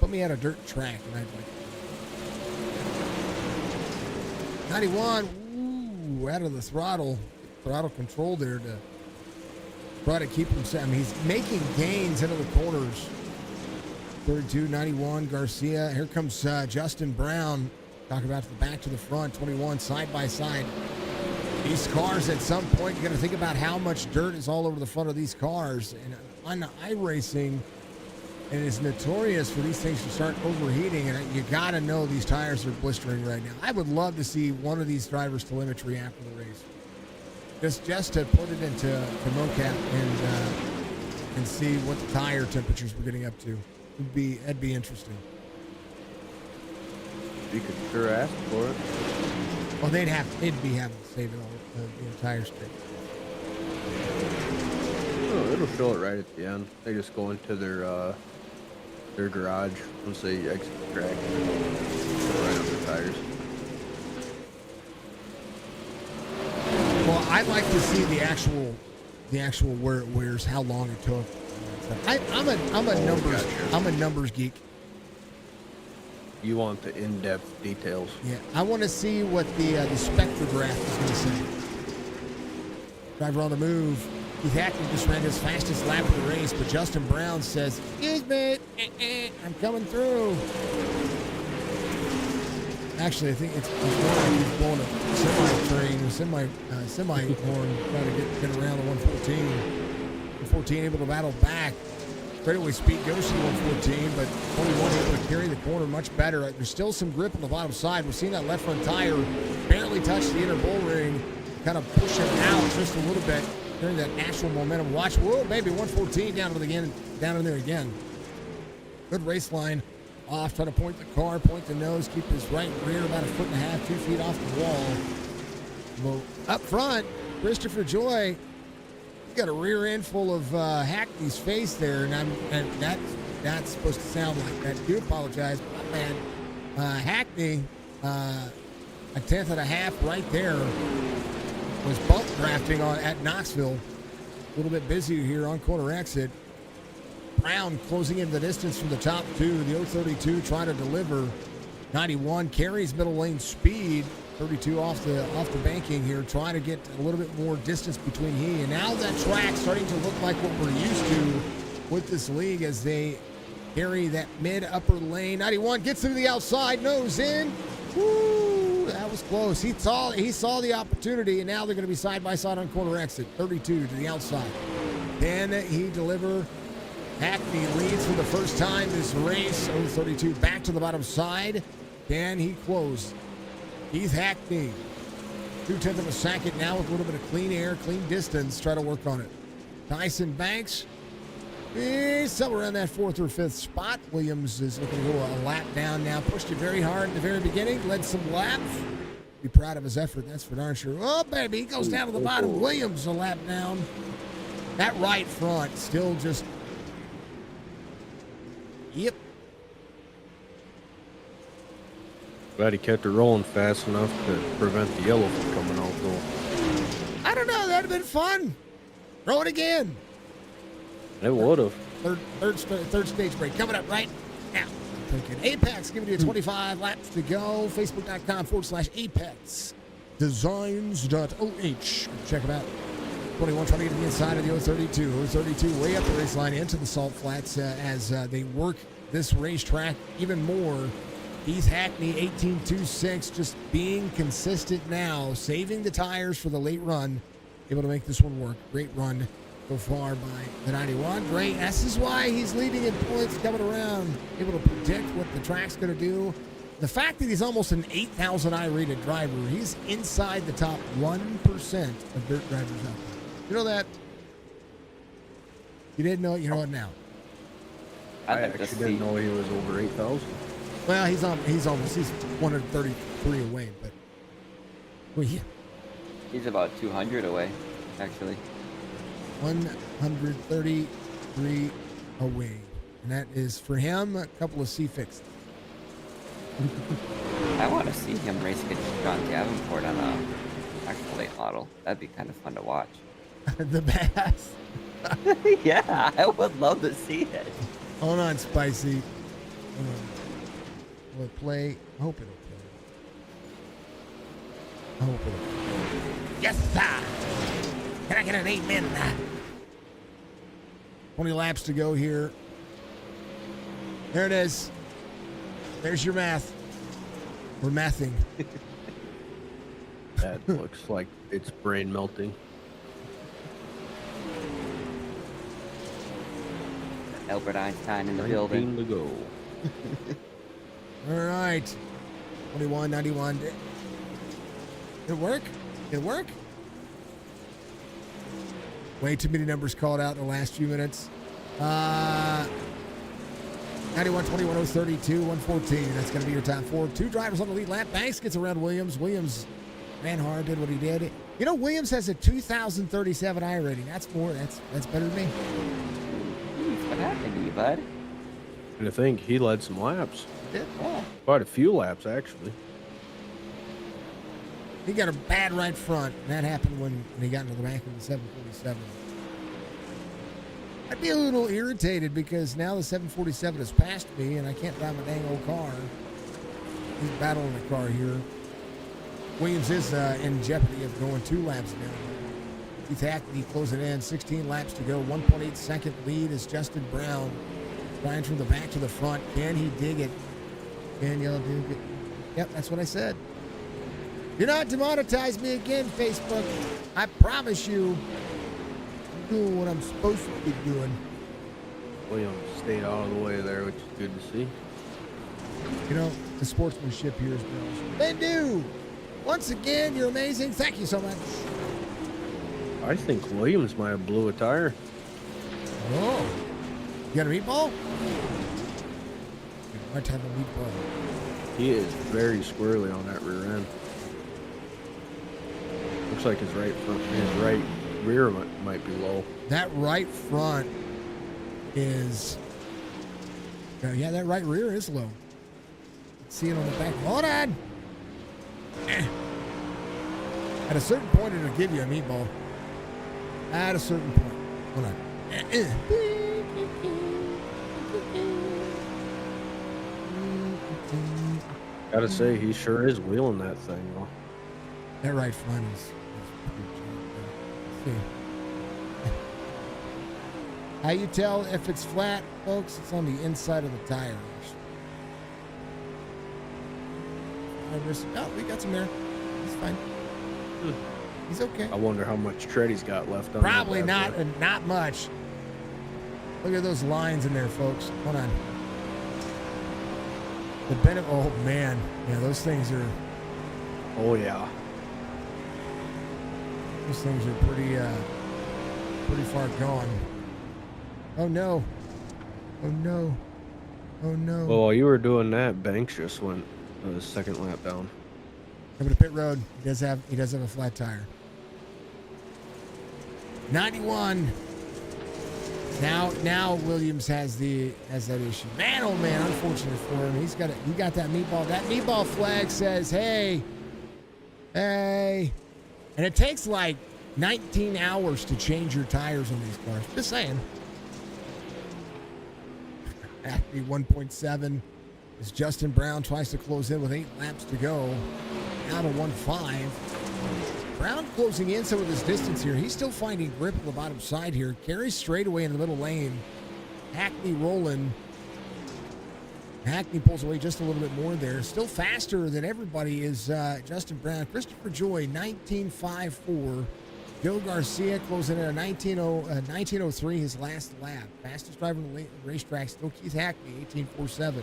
Put me at a dirt track, and I'd like 91. Ooh, out of the throttle control there to try to keep him. I mean, he's making gains into the corners. 32, 91, Garcia. Here comes Justin Brown. Talk about the back to the front, 21, side by side. These cars, at some point, you're going to think about how much dirt is all over the front of these cars. And on iRacing, it is notorious for these things to start overheating, and you got to know these tires are blistering right now. I would love to see one of these drivers' telemetry after the race. Just to put it into mocap and see what the tire temperatures we're getting up to. That'd be interesting. You could sure ask for it. Well, they'd be having to save it all the entire space. Oh, it'll show it right at the end. They just go into their garage once they exit the track. Right on their tires. Well, I'd like to see the actual the actual where it wears, how long it took. I'm a numbers geek. You want the in-depth details. Yeah, I want to see what the spectrograph is going to say. Driver on the move. Keith Hackney just ran his fastest lap of the race, but Justin Brown says, "Excuse me, I'm coming through." Actually, I think it's more like he's blowing a semi-train, a semi-horn, trying to get around the 114. 114 able to battle back. Straightaway speed goes to the 114, but 21 able to carry the corner much better. There's still some grip on the bottom side. We're seeing that left front tire barely touch the inner bull ring, kind of push him out just a little bit during that natural momentum. Watch, whoa, baby, 114 down in there again. Good race line. Off, trying to point the car, point the nose, keep his right rear about 1.5 feet, 2 feet off the wall. Well, up front, Christopher Joy, he's got a rear end full of Hackney's face there, and that's supposed to sound like that. I do apologize, my man. Hackney, a 10th and a half right there, was bump drafting at Knoxville. A little bit busier here on corner exit. Brown closing in the distance from the top two. The 032 trying to deliver. 91 carries middle lane speed. 32 off the banking here, trying to get a little bit more distance between he. And now that track starting to look like what we're used to with this league as they carry that mid-upper lane. 91 gets to the outside, nose in. Woo, that was close. He saw the opportunity, and now they're going to be side by side on corner exit. 32 to the outside. Can he deliver? Hackney leads for the first time this race. 032 back to the bottom side. Can he close? Keith Hackney, 2/10 of a second now with a little bit of clean air, clean distance. Try to work on it. Tyson Banks, he's somewhere around that 4th or 5th spot. Williams is looking to go a lap down now. Pushed it very hard in the very beginning, led some laps. Be proud of his effort, that's for darn sure. Oh, baby, he goes down to the bottom. Williams a lap down. That right front still just... Yep. Glad he kept it rolling fast enough to prevent the yellow from coming out, though. I don't know. That'd have been fun. Throw it again. It would have. Third stage break coming up right now. Apex giving you 25 laps to go. Facebook.com/Apex Designs.OH. Check them out. 21 trying to get to the inside of the 032. 032 way up the race line into the salt flats as they work this racetrack even more. Keith Hackney, 18.26, just being consistent now, saving the tires for the late run, able to make this one work. Great run so far by the 91. Great. This is why he's leading in points coming around, able to predict what the track's going to do. The fact that he's almost an 8,000 I-rated driver, he's inside the top 1% of dirt drivers out there. You know that? You didn't know it, you know it now. I actually didn't know he was over 8,000. Well, he's 133 away, but well, yeah. He's about 200 away, actually. 133 away. And that is, for him, a couple of C-fixed. I want to see him race against John Davenport on a actual late model. That'd be kind of fun to watch. The bass. Yeah, I would love to see it. Hold on, Spicy. Hold on. Will it play? I hope it'll play. I hope it'll play. Yes, sir. Can I get an amen? 20 laps to go here. There it is. There's your math. We're mathing. That looks like it's brain melting. Albert Einstein in the building. To go. All right. 21, 91. Did it work? Did it work? Way too many numbers called out in the last few minutes. 91, 21, 032, 114. That's going to be your top four. Two drivers on the lead lap. Banks gets around Williams. Williams ran hard, did what he did. You know, Williams has a 2,037 I rating. That's better than me. What happened to you, bud? And I think he led some laps. Yeah. Quite a few laps, actually. He got a bad right front. And that happened when he got into the back of the 747. I'd be a little irritated because now the 747 has passed me and I can't drive my dang old car. He's battling the car here. Williams is in jeopardy of going 2 laps down. Keith Hackney closing in, 16 laps to go. 1.8 second lead is Justin Brown. Trying from the back to the front. Can he dig it? Can y'all dig it? Yep, that's what I said. Do not demonetize me again, Facebook. I promise you, I'm doing what I'm supposed to be doing. Williams stayed out of the way there, which is good to see. You know, the sportsmanship here is brilliant. They do. Once again, you're amazing. Thank you so much. I think Williams might have blew a tire. Oh. You got a meatball? You might have a meatball. He is very squirrely on that rear end. Looks like his right rear might be low. That right front is... yeah, that right rear is low. See it on the back. Hold on. At a certain point, it'll give you a meatball. At a certain point. Hold on. Gotta say, he sure is wheeling that thing, though. That right front is pretty. How you tell if it's flat, folks? It's on the inside of the tire. Oh, we got some air. He's fine. He's okay. I wonder how much tread he's got left on. Probably not much. Look at those lines in there, folks. Hold on. The benefit. Oh man, yeah, those things are. Oh yeah. Those things are pretty far gone. Oh no. Oh no. Oh no. Well, while you were doing that, Banks just went the second lap down. Over to pit road. He does have a flat tire. 91. Now Williams has that issue. Man, oh man, unfortunate for him. He got that meatball. That meatball flag says, hey. And it takes like 19 hours to change your tires on these cars. Just saying. Acme 1.7 as Justin Brown tries to close in with 8 laps to go. Now to 1.5. Brown closing in some of his distance here. He's still finding grip on the bottom side here. Carries straight away in the middle lane. Hackney rolling. Hackney pulls away just a little bit more there. Still faster than everybody is Justin Brown. Christopher Joy, 19.54. Joe Garcia closing in at 19.03 his last lap. Fastest driver in the racetrack, still Keith Hackney, 18.47.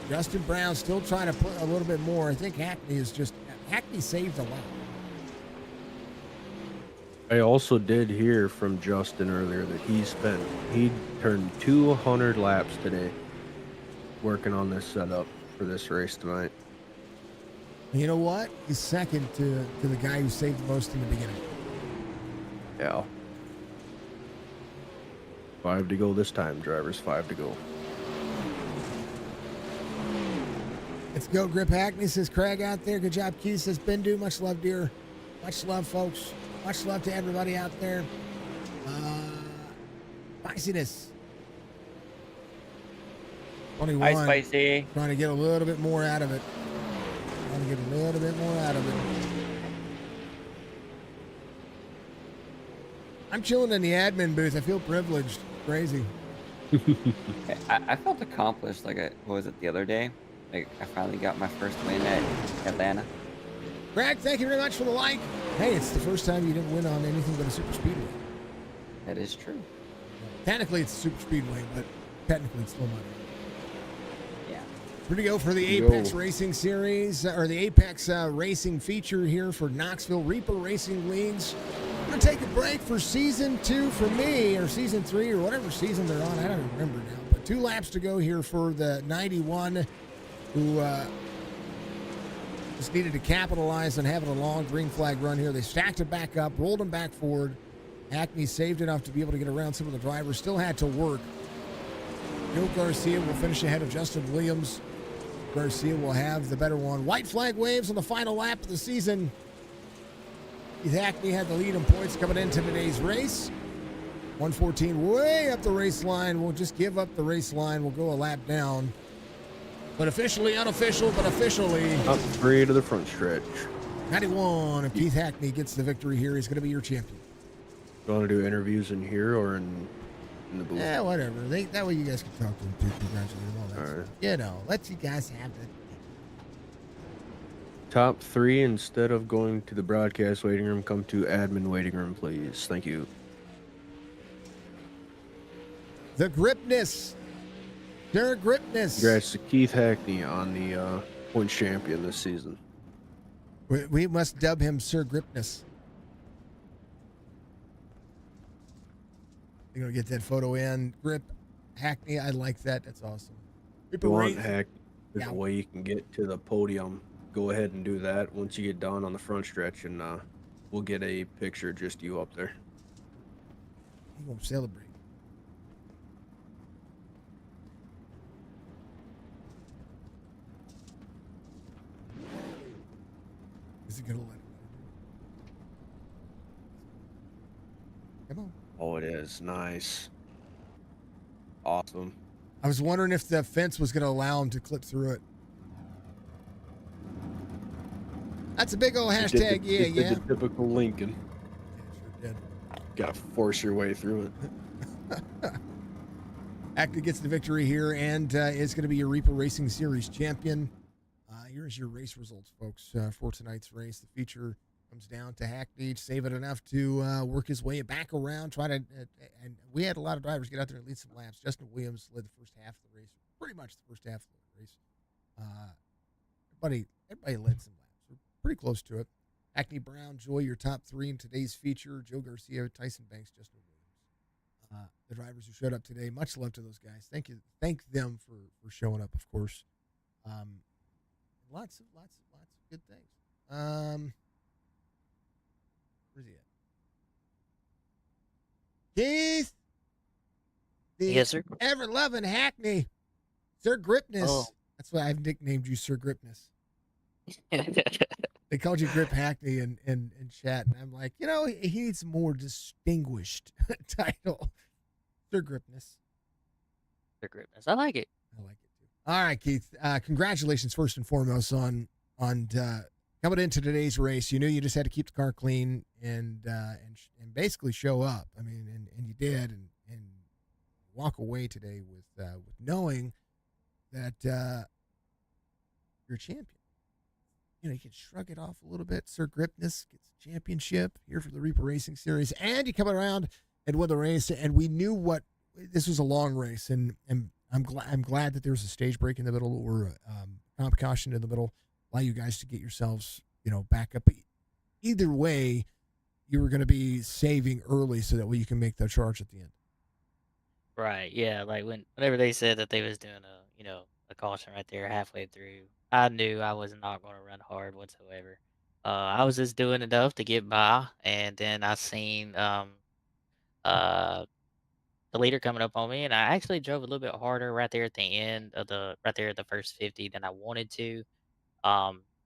Justin Brown still trying to put a little bit more. I think Hackney saved a lot. I also did hear from Justin earlier that he turned 200 laps today working on this setup for this race tonight. You know what? He's second to the guy who saved the most in the beginning. Yeah. 5 to go this time, drivers. 5 to go. Let's go, Grip Hackney, says Craig out there. Good job, Keith, says Bendu. Much love, dear. Much love, folks. Much love to everybody out there. Spiciness. 21. Hi, Spicy. Trying to get a little bit more out of it. I'm chilling in the admin booth. I feel privileged. Crazy. I felt accomplished. Like, what was it, the other day? Like, I finally got my first win at Atlanta. Greg, thank you very much for the like. Hey, it's the first time you didn't win on anything but a super speedway. That is true. Technically, it's a super speedway, but technically it's still not. Yeah. We're going to go for the Apex Racing Series, or the Apex Racing feature here for Knoxville Reaper Racing Leagues. I'm going to take a break for Season 2 for me, or Season 3, or whatever season they're on. I don't remember now. But 2 laps to go here for the 91, who just needed to capitalize on having a long green flag run here. They stacked it back up, rolled them back forward. Acme saved enough to be able to get around some of the drivers. Still had to work. Joe Garcia will finish ahead of Justin Williams. Garcia will have the better one. White flag waves on the final lap of the season. Keith Hackney had the lead in points coming into today's race. 114 way up the race line. We'll just give up the race line. We'll go a lap down. But officially, unofficial, but officially. Up 3 to the front stretch. 91. If Keith Hackney gets the victory here, he's going to be your champion. You want to do interviews in here or in the booth? Yeah, whatever. That way you guys can talk to him too. Congratulate him. All that All stuff. right. You know, let you guys have it. Top 3, instead of going to the broadcast waiting room, come to admin waiting room, please. Thank you. The Gripness. Their Gripness. Congrats to Keith Hackney on the points champion this season. We must dub him Sir Gripness. You're going to get that photo in. Grip Hackney. I like that. That's awesome. If you want Hackney, there's a way you can get to the podium. Go ahead and do that once you get done on the front stretch, and we'll get a picture of just you up there. He won't celebrate. Is he gonna let him? Come on. Oh, it is. Nice. Awesome. I was wondering if the fence was gonna allow him to clip through it. That's a big old hashtag, It did yeah. the typical Lincoln. Yeah, sure did. Gotta force your way through it. Acta gets the victory here and is going to be your Reaper Racing Series champion. Here's your race results, folks, for tonight's race. The feature comes down to Hackney, save it enough to work his way back around, and we had a lot of drivers get out there and lead some laps. Justin Williams led the first half of the race, pretty much the first half of the race. Everybody led some laps. We're pretty close to it. Hackney, Brown, Joy, your top 3 in today's feature. Joe Garcia, Tyson Banks, Justin Williams. The drivers who showed up today, much love to those guys. Thank them for showing up, of course. Lots of good things. Where's he at? Keith, the Yes, sir. ever loving Hackney, Sir Gripness. Oh. That's why I've nicknamed you Sir Gripness. They called you Grip Hackney in chat, and I'm like, he needs a more distinguished title. Sir Gripness. Sir Gripness. I like it. I like it too. All right, Keith. Congratulations first and foremost on coming into today's race. You knew you just had to keep the car clean and basically show up. I mean, and you did, and walk away today with knowing that you're a champion. You can shrug it off a little bit. Sir Gripness gets the championship here for the Reaper Racing Series, and you come around and win the race. And we knew this was a long race, and I'm glad that there was a stage break in the middle or comp caution in the middle, allow you guys to get yourselves back up. But either way, you were going to be saving early so that way you can make the charge at the end. Right. Yeah. Like whenever they said that they was doing a caution right there halfway through, I knew I was not going to run hard whatsoever. I was just doing enough to get by, and then I seen uh the leader coming up on me, and I actually drove a little bit harder right there at the end of right there at the first 50 than I wanted to,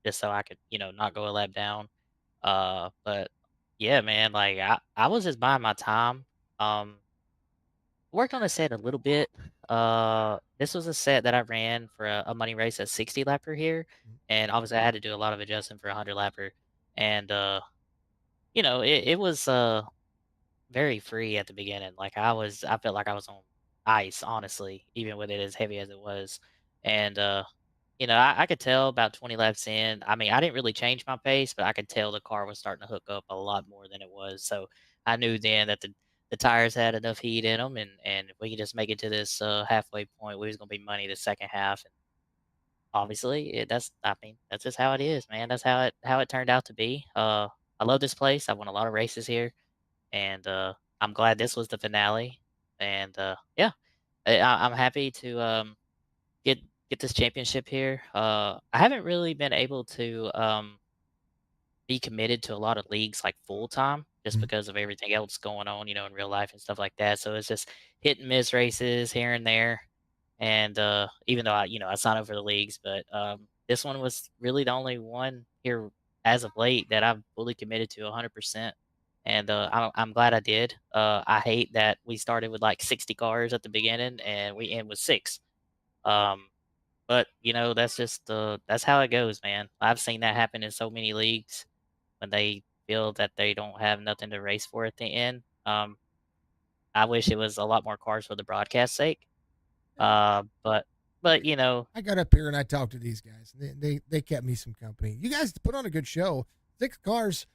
just so I could not go a lap down. But yeah, man, like I was just buying my time. Worked on the set a little bit. This was a set that I ran for a money race at 60 lapper here, and obviously I had to do a lot of adjusting for a 100 lapper, and it was very free at the beginning. Like I felt like I was on ice, honestly, even with it as heavy as it was, and I could tell about 20 laps in. I mean, I didn't really change my pace, but I could tell the car was starting to hook up a lot more than it was. So I knew then that the tires had enough heat in them, and if we could just make it to this halfway point, we was gonna be money the second half. And obviously, I mean, that's just how it is, man. That's how it turned out to be. I love this place. I won a lot of races here, and I'm glad this was the finale. And yeah, I'm happy to get this championship here. I haven't really been able to be committed to a lot of leagues like full time just Mhm. because of everything else going on, in real life and stuff like that. So it's just hit and miss races here and there. And even though I signed up for the leagues, but this one was really the only one here as of late that I've fully committed to 100%. and I'm glad I did. I hate that we started with like 60 cars at the beginning and we end with 6. Um, but that's just that's how it goes, man. I've seen that happen in so many leagues when they feel that they don't have nothing to race for at the end. I wish it was a lot more cars for the broadcast sake. Yeah. But I got up here and I talked to these guys. They kept me some company. You guys put on a good show. 6 cars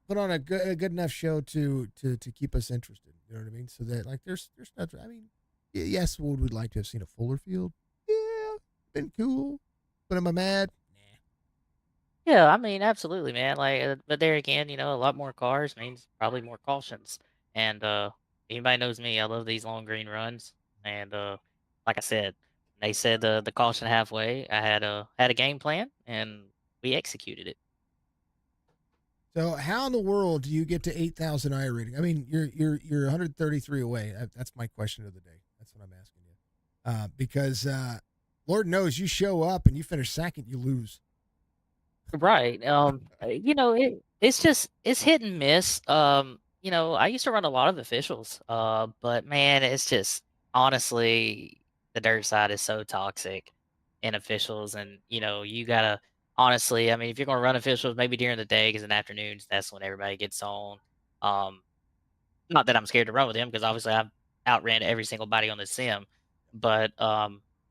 put on a good enough show to keep us interested. You know what I mean? So that like there's nothing. I mean, yes, would like to have seen a fuller field. Yeah, been cool. But am I mad? yeah, I mean, absolutely, man. Like, but there again, a lot more cars means probably more cautions. And anybody knows me, I love these long green runs. And like I said, they said the caution halfway. I had a game plan, and we executed it. So how in the world do you get to 8,000 I rating? I mean, you're 133 away. That's my question of the day. That's what I'm asking you. Because Lord knows you show up and you finish second, you lose. Right. It's hit and miss. I used to run a lot of officials. But man, it's just honestly the dirt side is so toxic in officials, and you gotta honestly. I mean, if you're gonna run officials, maybe during the day, because in the afternoons that's when everybody gets on. Um, Not that I'm scared to run with him, because obviously I've outran every single body on the sim, but,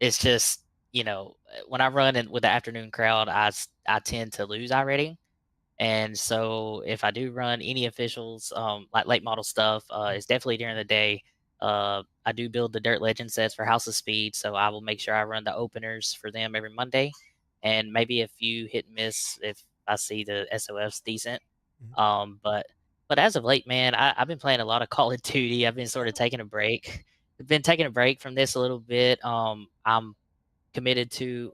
it's just, when I run in with the afternoon crowd, I tend to lose already, and so if I do run any officials, like late model stuff, it's definitely during the day. I do build the Dirt Legend sets for House of Speed, so I will make sure I run the openers for them every Monday, and maybe a few hit and miss if I see the SOF's decent. Mhm. But as of late, man, I've been playing a lot of Call of Duty. I've been sort of taking a break. I've been taking a break from this a little bit. I'm committed to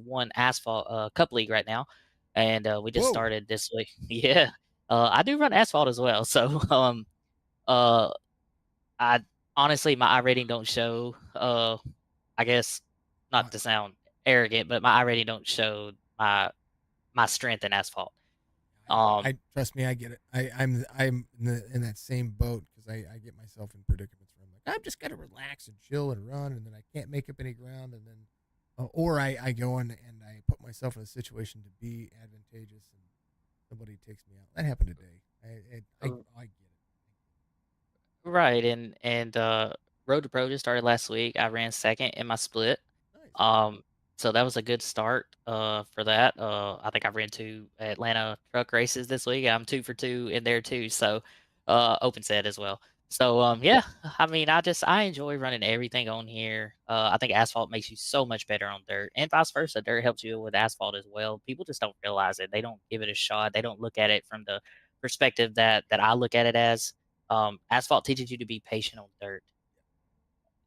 one asphalt cup league right now, and we just Whoa. started this week. Yeah, I do run asphalt as well. So uh, I honestly my I rating don't show. I guess not What? to sound arrogant, but my I rating don't show my strength in asphalt. I Um, trust me, I get it. I'm in that same boat because I get myself in predicaments where I'm like, I'm just gotta relax and chill and run, and then I can't make up any ground, and then or I go in and I put myself in a situation to be advantageous, and somebody takes me out. That happened today. I get it. Right, and Road to Pro just started last week. I ran second in my split. Nice. Um, so that was a good start for that. I think I ran 2 Atlanta truck races this week. I'm 2 for 2 in there too. So open set as well. So yeah, I mean, I enjoy running everything on here. I think asphalt makes you so much better on dirt, and vice versa. Dirt helps you with asphalt as well. People just don't realize it. They don't give it a shot. They don't look at it from the perspective that I look at it as. Asphalt teaches you to be patient on dirt,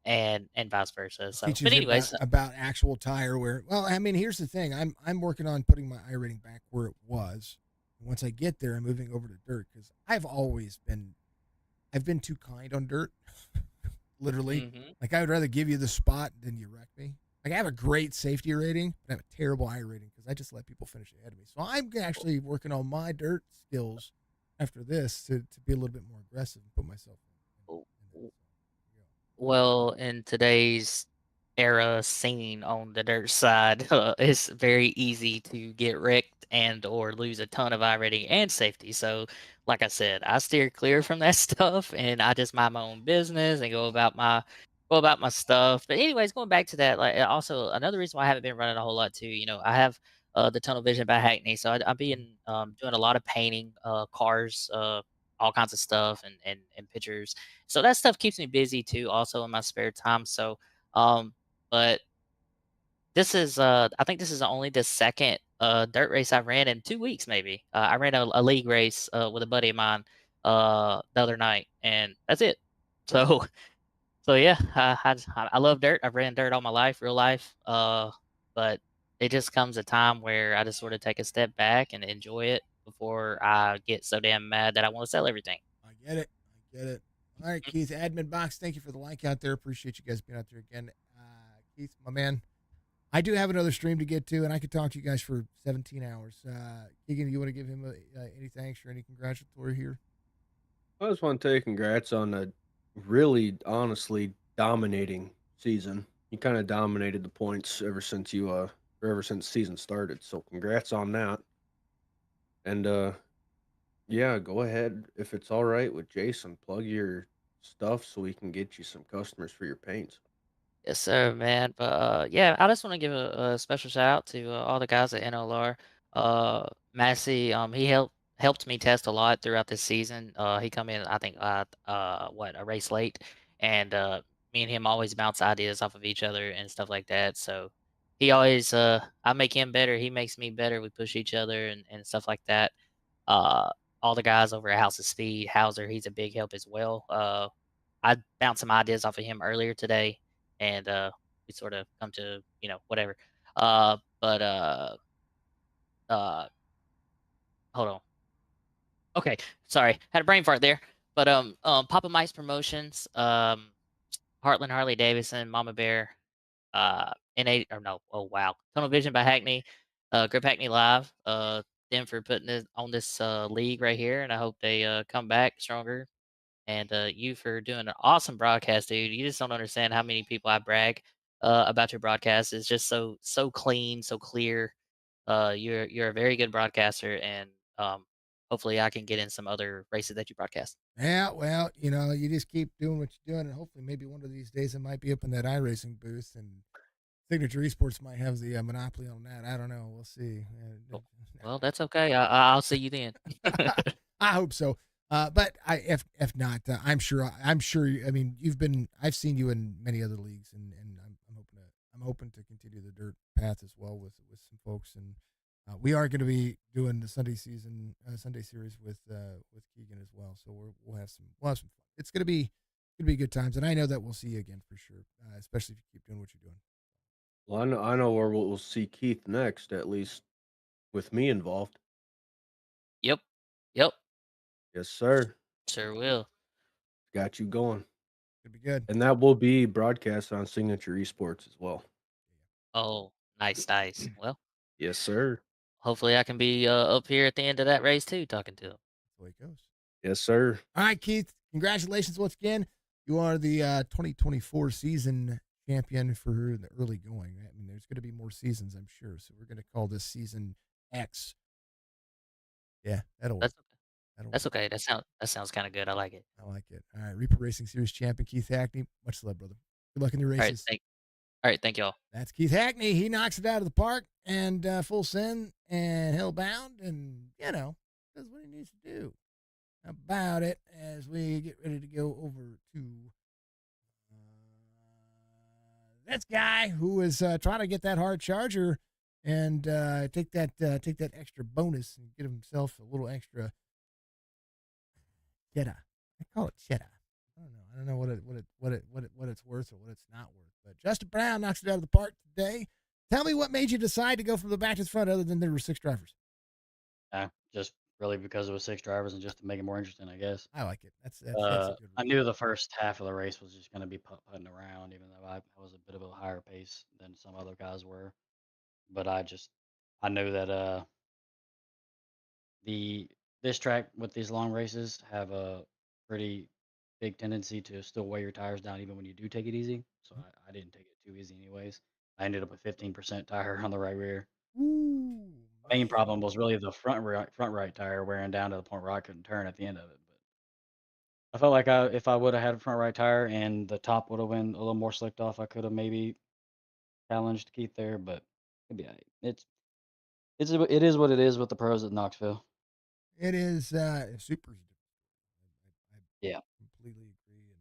and vice versa. It So, teaches but you anyways, about actual tire wear. Well, I mean, here's the thing. I'm working on putting my I rating back where it was. And once I get there, I'm moving over to dirt because I've been too kind on dirt. Literally, hmm like I would rather give you the spot than you wreck me. Like I have a great safety rating, but I have a terrible I rating because I just let people finish ahead of me. So I'm actually working on my dirt skills after this to be a little bit more aggressive and put myself in that. well, in today's era, scene on the dirt side, it's very easy to get wrecked and or lose a ton of iReady and safety. So, like I said, I steer clear from that stuff, and I just mind my own business and go about my stuff. But anyways, going back to that, like also another reason why I haven't been running a whole lot too. I have the tunnel vision by Hackney, so I've been doing a lot of painting, cars, all kinds of stuff, and pictures, so that stuff keeps me busy too, also in my spare time. So, but I think this is only the second dirt race I ran in 2 weeks, maybe. I ran a league race with a buddy of mine the other night, and that's it. So, so yeah, I love dirt. I've ran dirt all my life, real life. But it just comes a time where I just sort of take a step back and enjoy it before I get so damn mad that I want to sell everything. I get it. I get it. All right, Keith, admin box. Thank you for the like out there. Appreciate you guys being out there again. Keith, my man, I do have another stream to get to, and I could talk to you guys for 17 hours. Keegan, you want to give him any thanks or any congratulatory here? I just want to tell you congrats on a really, honestly dominating season. You kind of dominated the points or ever since season started. So congrats on that. And yeah, go ahead if it's all right with Jason. Plug your stuff so we can get you some customers for your paints. Yes, sir, man. But yeah, I just want to give a special shout out to all the guys at NLR. Massey, he helped me test a lot throughout this season. He come in, I think, a race late, and me and him always bounce ideas off of each other and stuff like that. So he always, I make him better, he makes me better. We push each other and stuff like that. Uh, all the guys over at House of Speed, Hauser, he's a big help as well. I bounced some ideas off of him earlier today, and we sort of come to whatever. But uh, hold on. Okay, sorry, had a brain fart there. But Papa Mike's Promotions, Heartland Harley Davidson, Mama Bear, NA or no, oh wow, Tunnel Vision by Hackney, Grip Hackney Live, them for putting it on this league right here, and I hope they come back stronger. And you for doing an awesome broadcast, dude. You just don't understand how many people I brag about your broadcast. It's just so clean, so clear. You're a very good broadcaster, and hopefully I can get in some other races that you broadcast. Yeah, well, you just keep doing what you're doing, and hopefully maybe one of these days it might be up in that iRacing booth, and Signature Esports might have the monopoly on that. I don't know. We'll see. Well, that's okay. I'll see you then. I hope so. But if not, I'm sure. I mean, I've seen you in many other leagues, and I'm hoping to continue the dirt path as well with some folks, and we are going to be doing the Sunday series with Keegan as well. So we'll have some fun. It's going to be good times, and I know that we'll see you again for sure, especially if you keep doing what you're doing. Well, I know where we'll see Keith next, at least with me involved. Yep. Yep. Yes, sir. Sure will. Got you going. It'll be good. And that will be broadcast on Signature Esports as well. Oh, nice. Well, Yes, sir. hopefully I can be up here at the end of that race too, talking to him. That's the way it goes. Yes, sir. All right, Keith. Congratulations once again. You are the 2024 season champion for the early going. I mean, there's going to be more seasons, I'm sure. So we're going to call this season X. Yeah, that'll work. That's okay. That sounds kind of good. I like it. I like it. All right, Reaper Racing Series champion Keith Hackney. Much love, brother. Good luck in your races. All right, thank y'all. That's Keith Hackney. He knocks it out of the park and full send and hellbound, and does what he needs to do about it as we get ready to go over to this guy who is trying to get that hard charger and take that extra bonus and get himself a little extra cheddar. I call it cheddar. I don't know what it's worth or what it's not worth. But Justin Brown knocks it out of the park today. Tell me what made you decide to go from the back to the front, other than there were 6 drivers. Just really because it was 6 drivers and just to make it more interesting, I guess. I like it. That's a good I reason. knew the first half of the race was just going to be putting around, even though I was a bit of a higher pace than some other guys were. But I knew that this track with these long races have a pretty big tendency to still weigh your tires down even when you do take it easy. So I didn't take it too easy anyways. I ended up with 15% tire on the right rear. Ooh, Main problem was really the front right tire wearing down to the point where I couldn't turn at the end of it. But I felt like if I would have had a front right tire and the top would have been a little more slicked off, I could have maybe challenged Keith there. But it'd be all right. It is what it is with the pros at Knoxville. It is super. I Yeah. completely agree and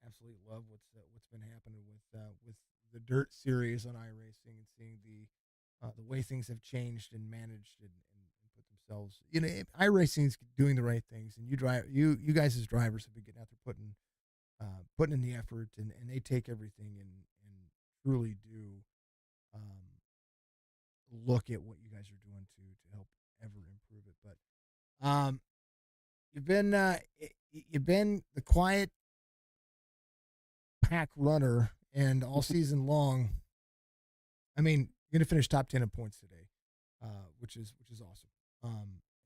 absolutely love what's been happening with the dirt series on iRacing and seeing the way things have changed and managed and put themselves. iRacing is doing the right things, and you guys as drivers have been getting out there putting in the effort, and they take everything and truly do look at what you guys are doing to help ever improve it. But you've been the quiet pack runner, and all season long I mean, you're gonna finish top 10 in points today, which is awesome.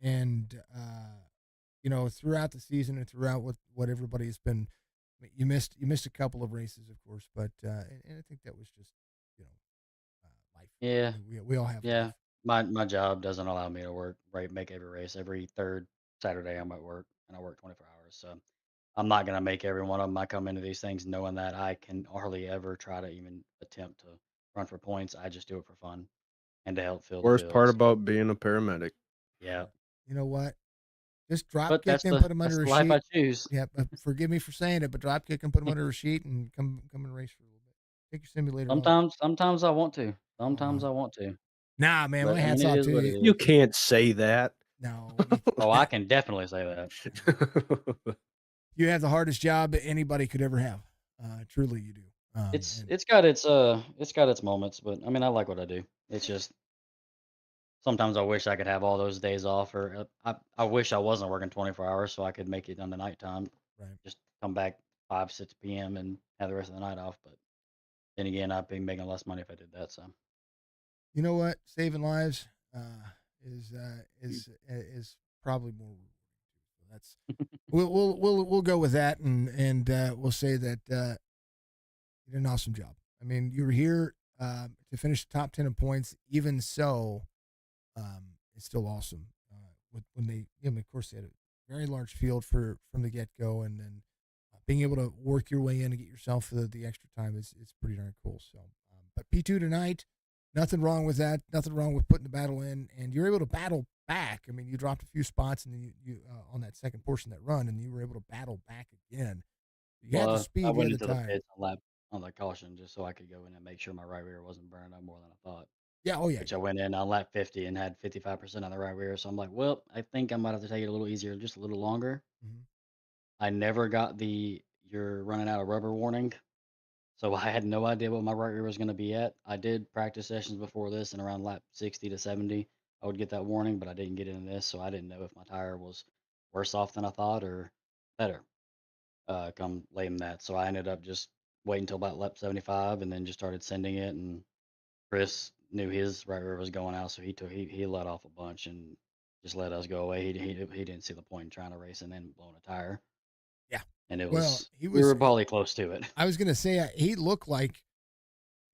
And you know, throughout the season and throughout what everybody's been, you missed a couple of races, of course, but and I think that was just you know life. Yeah, We all have life. yeah. My job doesn't allow me to work right make every race. Every third Saturday I'm at work and I work 24 hours. So I'm not gonna make every one of them. I come into these things knowing that I can hardly ever try to even attempt to run for points. I just do it for fun and to help fill the Worst part bills. about being a paramedic. Yeah. You know what? Just drop But kick them, put them that's under a the life I sheet. choose. Yeah, forgive me for saying it, but drop kick them, put them under a sheet, and come and race for a little bit. Take your simulator off. Sometimes I want to. Oh Sometimes no, I want to. nah, man, my But I mean hats it off is to what you. it You is. can't say that. No, Oh, I can definitely say that. you have the hardest job that anybody could ever have. Truly, you do. And It's got its moments, but I mean I like what I do. It's just sometimes I wish I could have all those days off, or I wish I wasn't working 24 hours so I could make it on the nighttime. right, Just come back 5, 6 p.m. and have the rest of the night off. But then again, I'd be making less money if I did that. So you know what? Saving lives is probably more rewarding. So that's we'll go with that, and we'll say that you did an awesome job. I mean, you were here to finish the top 10 in points. Even so, it's still awesome. When they, of course, they had a very large field from the get go, and then being able to work your way in and get yourself the extra time is pretty darn cool. So, but P2 tonight, nothing wrong with that. Nothing wrong with putting the battle in, and you're able to battle back. I mean, you dropped a few spots, and then you on that second portion of that run, and you were able to battle back again. You had the I speed, you went had the into the time. pits on the caution just so I could go in and make sure my right rear wasn't burning up more than I thought. Yeah, oh yeah, Which I went in on lap 50 and had 55% on the right rear. So I'm like, well, I think I might have to take it a little easier, just a little longer. mm-hmm. I never got the you're running out of rubber warning. So I had no idea what my right rear was going to be at. I did practice sessions before this, and around lap 60 to 70, I would get that warning, but I didn't get it in this. So I didn't know if my tire was worse off than I thought or better come late in that. So I ended up just waiting until about lap 75 and then just started sending it. And Chris knew his right rear was going out, so he let off a bunch and just let us go away. He didn't see the point in trying to race and then blowing a tire, Yeah. and Well, he we was. were probably close to it. I was gonna say he looked like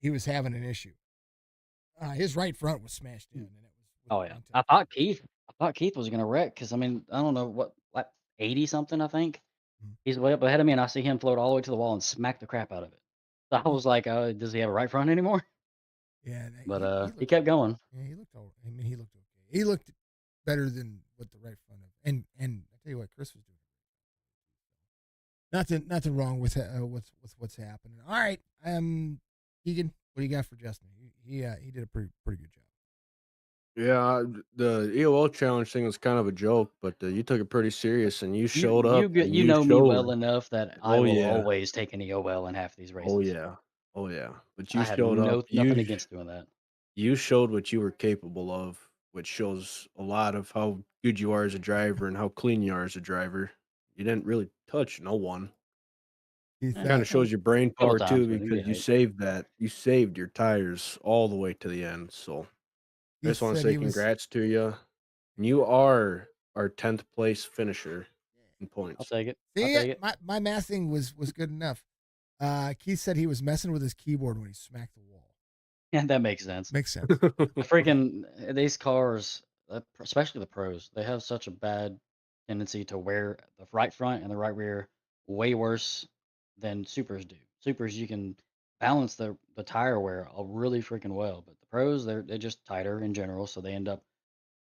he was having an issue. His right front was smashed in, and it was with Oh the yeah, contact. I thought Keith was gonna wreck because I mean I don't know what like 80 something I think Mhm. he's way up ahead of me and I see him float all the way to the wall and smack the crap out of it. So I was like, does he have a right front anymore? Yeah, and But he he looked. kept going. Yeah, he looked all. I mean, he looked okay. He looked better than what the right front of. And I tell you what, Chris was doing. Nothing wrong with what's happening. All right, Keegan, what do you got for Justin? He did a pretty good job. Yeah, the EOL challenge thing was kind of a joke, but you took it pretty serious and you showed up and You you know me well showed. enough that I Oh will yeah, always take an EOL in half these oh races. yeah, oh yeah. But you I have showed up. nothing against doing that. You showed what you were capable of, which shows a lot of how good you are as a driver and how clean you are as a driver. You didn't really touch no one. He's Kind of shows your brain A couple power too times, but because yeah, you saved your tires all the way to the end. So I he just want to said say he was. congrats to you. You are our 10th place finisher in I'll points. take it. I'll See, take it. my mathing was good enough. Keith said he was messing with his keyboard when he smacked the wall. Yeah, that makes sense. Makes sense. The freaking these cars, especially the pros, they have such a bad tendency to wear the right front and the right rear way worse than supers do. Supers, you can balance the tire wear really freaking well, but the pros, they're just tighter in general, so they end up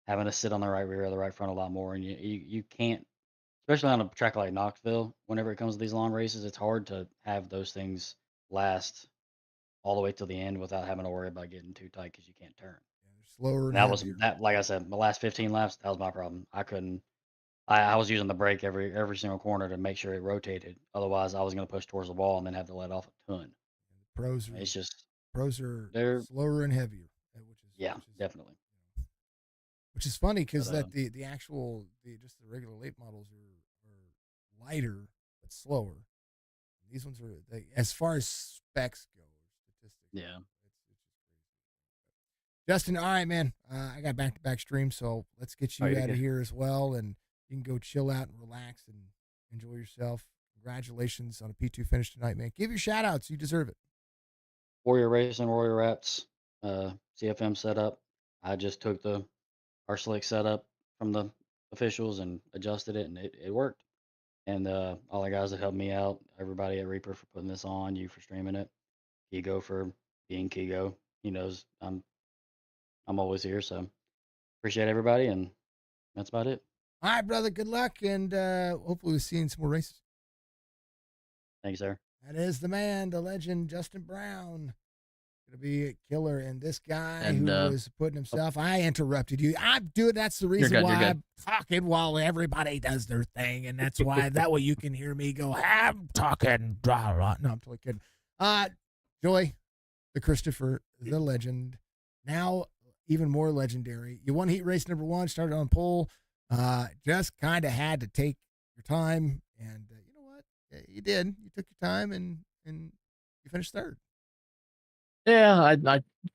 having to sit on the right rear or the right front a lot more, and you can't, especially on a track like Knoxville. Whenever it comes to these long races, it's hard to have those things last all the way till the end without having to worry about getting too tight because you can't turn. Yeah, they're slower and And that was heavier. that, like I said, my last 15 laps, that was my problem. I couldn't. I was using the brake every single corner to make sure it rotated. Otherwise, I was going to push towards the wall and then have to let off a ton. And the pros are It's just they're slower and heavier, yeah, definitely. which is funny But because that the actual just the regular late models are lighter but slower. These ones are as far as specs go, or statistics. yeah, It's just crazy. Justin, all right, man. I got back-to-back streams, so let's get you Oh, you're out of good. here as well, and you can go chill out and relax and enjoy yourself. Congratulations on a P2 finish tonight, man. Give your shout-outs. You deserve it. Warrior Racing, Warrior Rats, CFM setup. I just took our slick setup from the officials and adjusted it, and it worked. And all the guys that helped me out, everybody at Reaper for putting this on, you for streaming it, Kigo for being Kigo. He knows I'm always here, so appreciate everybody, and that's about it. All right, brother. Good luck, and hopefully we'll see you in some more races. Thank you, sir. That is the man, the legend, Justin Brown. Gonna be a killer, and this guy And, who was putting himself. I interrupted you. I'm doing. That's the reason good, why you're good. I'm talking while everybody does their thing, and that's why that way you can hear me go. I'm talking. Blah, blah. No, I'm totally kidding. Joy, the Christopher, the legend, now even more legendary. You won heat race number 1, started on pole. Just kind of had to take your time, and you know what? You did. You took your time, and you finished third. Yeah, I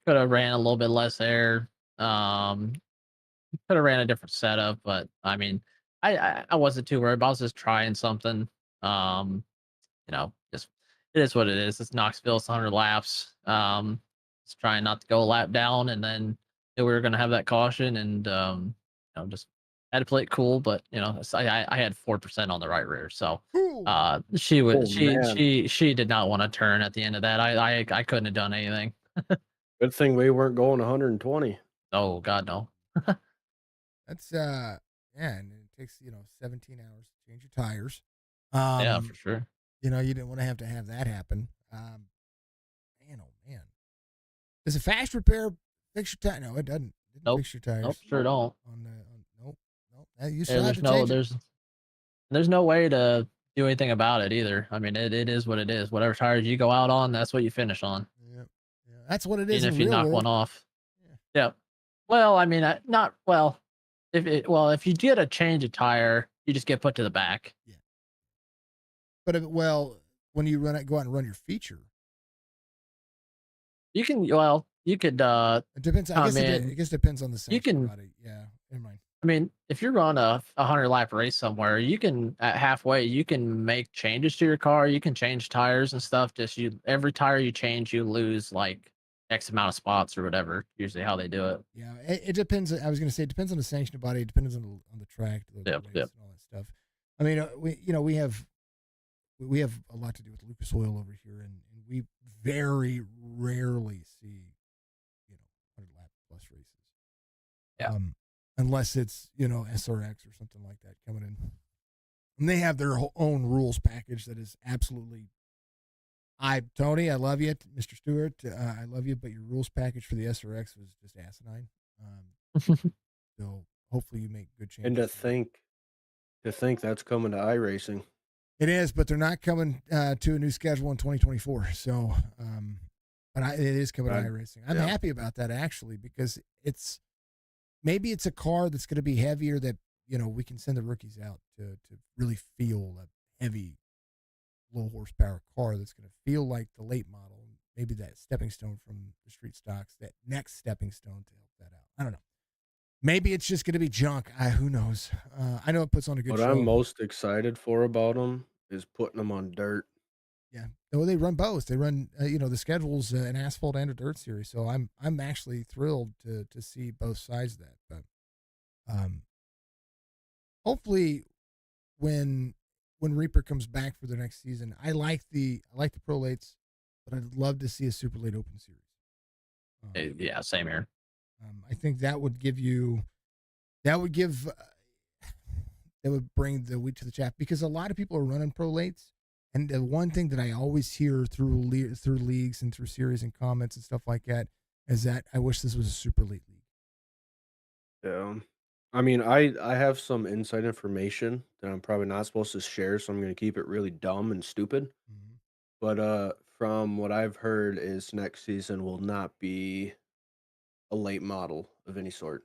could have ran a little bit less air. Could have ran a different setup, but I mean, I wasn't too worried. I was just trying something. Just it is what it is. It's Knoxville. It's 100 laps. Just trying not to go a lap down, and then we were gonna have that caution, and just had to play it cool. But I had 4% on the right rear, so she would she did not want to turn at the end of that. I couldn't have done anything. Good thing we weren't going 120. Oh God, no. That's yeah, and it takes 17 hours to change your tires. Yeah, for sure. You didn't want to have that happen. Man, oh man, does a fast repair fix your tire? No, it doesn't. It Nope. fix your tires. Nope, sure don't. Nope. You still have to change it. There's no way to do anything about it either. I mean, it is what it is. Whatever tires you go out on, that's what you finish on. Yeah, that's what it is. Even if you real knock world. one off. Yeah. Well, I mean, not well. If you get a change of tire, you just get put to the back. Yeah. But when you go out and run your feature, you can. Well, you could. It depends. I guess it depends on the same. You can. Body. Yeah. Never mind. I mean, if you run a 100 lap race somewhere, you can at halfway you can make changes to your car. You can change tires and stuff. Every tire you change, you lose like X amount of spots or whatever. Usually, how they do it. Yeah, it depends. I was going to say it depends on the sanctioned body. It depends on the track, the race, and all that stuff. I mean, we have a lot to do with Lucas Oil over here, and we very rarely see 100 lap plus races. Yeah. Unless it's SRX or something like that coming in, and they have their own rules package that is absolutely. Tony, I love you, Mr. Stewart. I love you, but your rules package for the SRX was just asinine. So hopefully you make good changes. And to think that's coming to iRacing. It is, but they're not coming to a new schedule in 2024. So, but it is coming to iRacing. I'm happy about that actually, because maybe it's a car that's going to be heavier that we can send the rookies out to really feel a heavy, low horsepower car that's going to feel like the late model. Maybe that stepping stone from the street stocks, that next stepping stone to help that out. I don't know. Maybe it's just going to be junk. Who knows? I know it puts on a good show. What I'm most excited for about them is putting them on dirt. Yeah. Well, they run both. They run, the schedule's an asphalt and a dirt series. So I'm actually thrilled to see both sides of that. But hopefully when Reaper comes back for the next season, I like the Pro Lates, but I'd love to see a super late open series. Yeah, same here. I think that would bring the wheat to the chaff, because a lot of people are running Pro Lates, and the one thing that I always hear through leagues and through series and comments and stuff like that is that I wish this was a super late league. Yeah. I mean, I have some inside information that I'm probably not supposed to share, so I'm going to keep it really dumb and stupid. Mm-hmm. But from what I've heard is next season will not be a late model of any sort.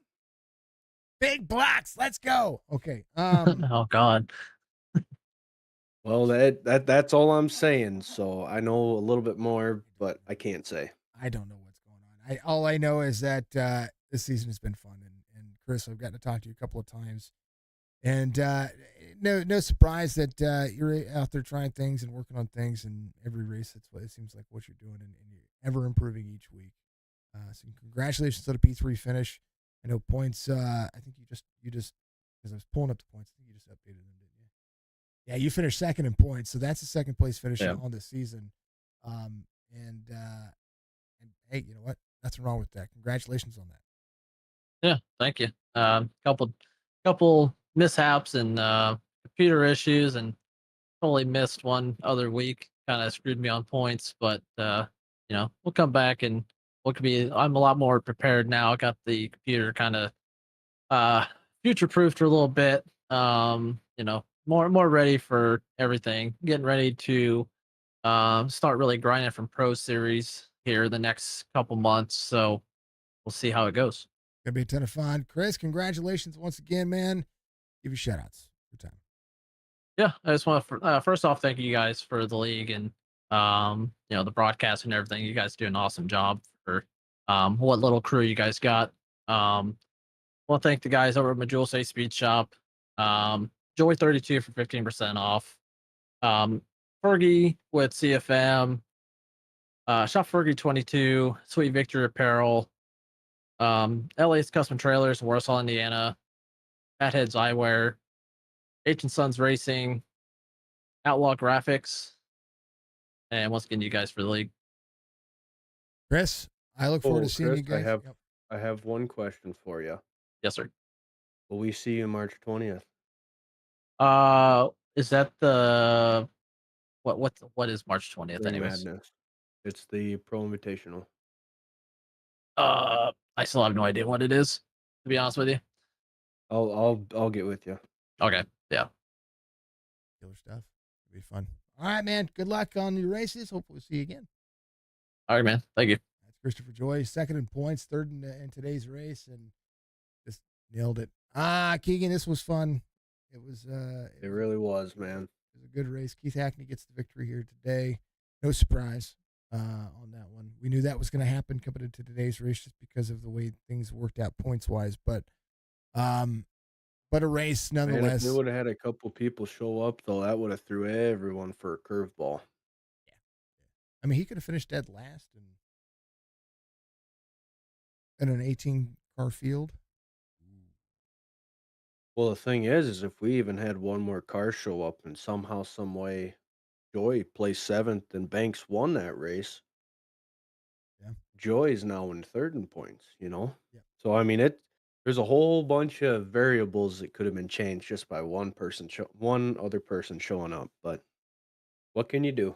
Big blocks, let's go. Okay. Oh God. Well, that's all I'm saying. So I know a little bit more, but I can't say. I don't know what's going on. all I know is that this season has been fun, and Chris, I've gotten to talk to you a couple of times, and no surprise that you're out there trying things and working on things, and every race that's what it seems like what you're doing, and you're ever improving each week. So congratulations on the P3 finish. I know points. I think you just because I was pulling up the points. I think you just updated them, didn't you? Yeah, you finished second in points, so that's the second place finish on this season. And hey, you know what? Nothing wrong with that. Congratulations on that. Yeah, thank you. Couple mishaps and computer issues, and only missed one other week. Kind of screwed me on points, but we'll come back and I'm a lot more prepared now. I got the computer kind of future proofed for a little bit. More ready for everything. Getting ready to start really grinding from Pro Series here the next couple months. So we'll see how it goes. Gonna be a ton of fun. Chris, congratulations once again, man. Give you shout outs. Good time. Yeah, I just want to first off thank you guys for the league and the broadcast and everything. You guys do an awesome job for what little crew you guys got. Want to thank the guys over at Majula Say Speed Shop. Joy32 for 15% off. Fergie with CFM. Shop Fergie22, Sweet Victory Apparel. LA's Custom Trailers, Warsaw, Indiana. Fatheads Eyewear. H & Sons Racing. Outlaw Graphics. And once again, you guys for the league. Chris, I look forward to seeing Chris, you guys. I have one question for you. Yes, sir. Will we see you March 20th? Is that the what is March 20th Ring anyways? Madness. It's the Pro Invitational. I still have no idea what it is, to be honest with you. I'll get with you. Okay. Yeah. Killer stuff. It'll be fun. All right, man. Good luck on your races. Hopefully we'll see you again. All right, man. Thank you. That's Christopher Joy, second in points, third in today's race, and just nailed it. Keegan, this was fun. It was. It really was, man. It was a good race. Keith Hackney gets the victory here today. No surprise on that one. We knew that was going to happen coming into today's race just because of the way things worked out points wise, but a race nonetheless. Man, if we would have had a couple people show up, though, that would have threw everyone for a curveball. Yeah. I mean, he could have finished dead last in an 18-car field. Well, the thing is if we even had one more car show up and somehow, some way, Joy placed seventh and Banks won that race. Yeah. Joy is now in third in points, Yeah. So, I mean, there's a whole bunch of variables that could have been changed just by one other person showing up. But what can you do?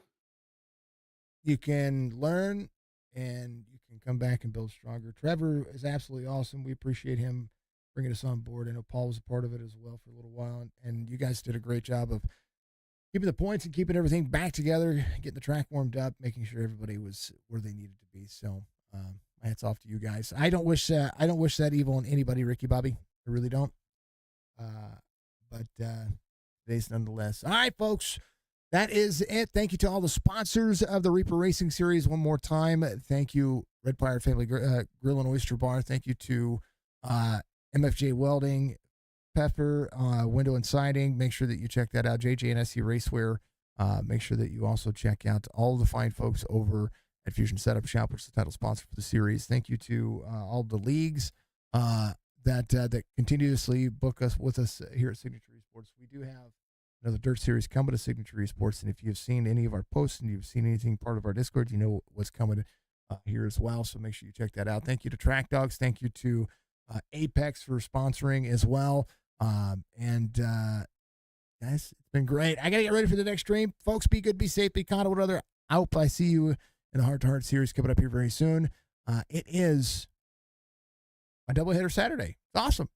You can learn and you can come back and build stronger. Trevor is absolutely awesome. We appreciate him bringing us on board. I know Paul was a part of it as well for a little while, and you guys did a great job of keeping the points and keeping everything back together, getting the track warmed up, making sure everybody was where they needed to be. So, hats off to you guys. I don't wish that evil on anybody, Ricky Bobby. I really don't. But today's nonetheless. All right, folks. That is it. Thank you to all the sponsors of the Reaper Racing Series one more time. Thank you, Red Fire Family Grill and Oyster Bar. Thank you to MFJ Welding, PFEFFER, Window and Siding. Make sure that you check that out. JJ and SC Racewear. Make sure that you also check out all the fine folks over at Fusion Setup Shop, which is the title sponsor for the series. Thank you to all the leagues that continuously book us with us here at Signature Esports. We do have another Dirt Series coming to Signature Esports, and if you've seen any of our posts and you've seen anything part of our Discord, you know what's coming here as well. So make sure you check that out. Thank you to Track Dogs. Thank you to Apex for sponsoring as well. Guys, it's been great. I gotta get ready for the next stream, folks. Be good, be safe, be kind of what other. I hope I see you in the Heart to Heart series coming up here very soon. It is a doubleheader Saturday. It's awesome.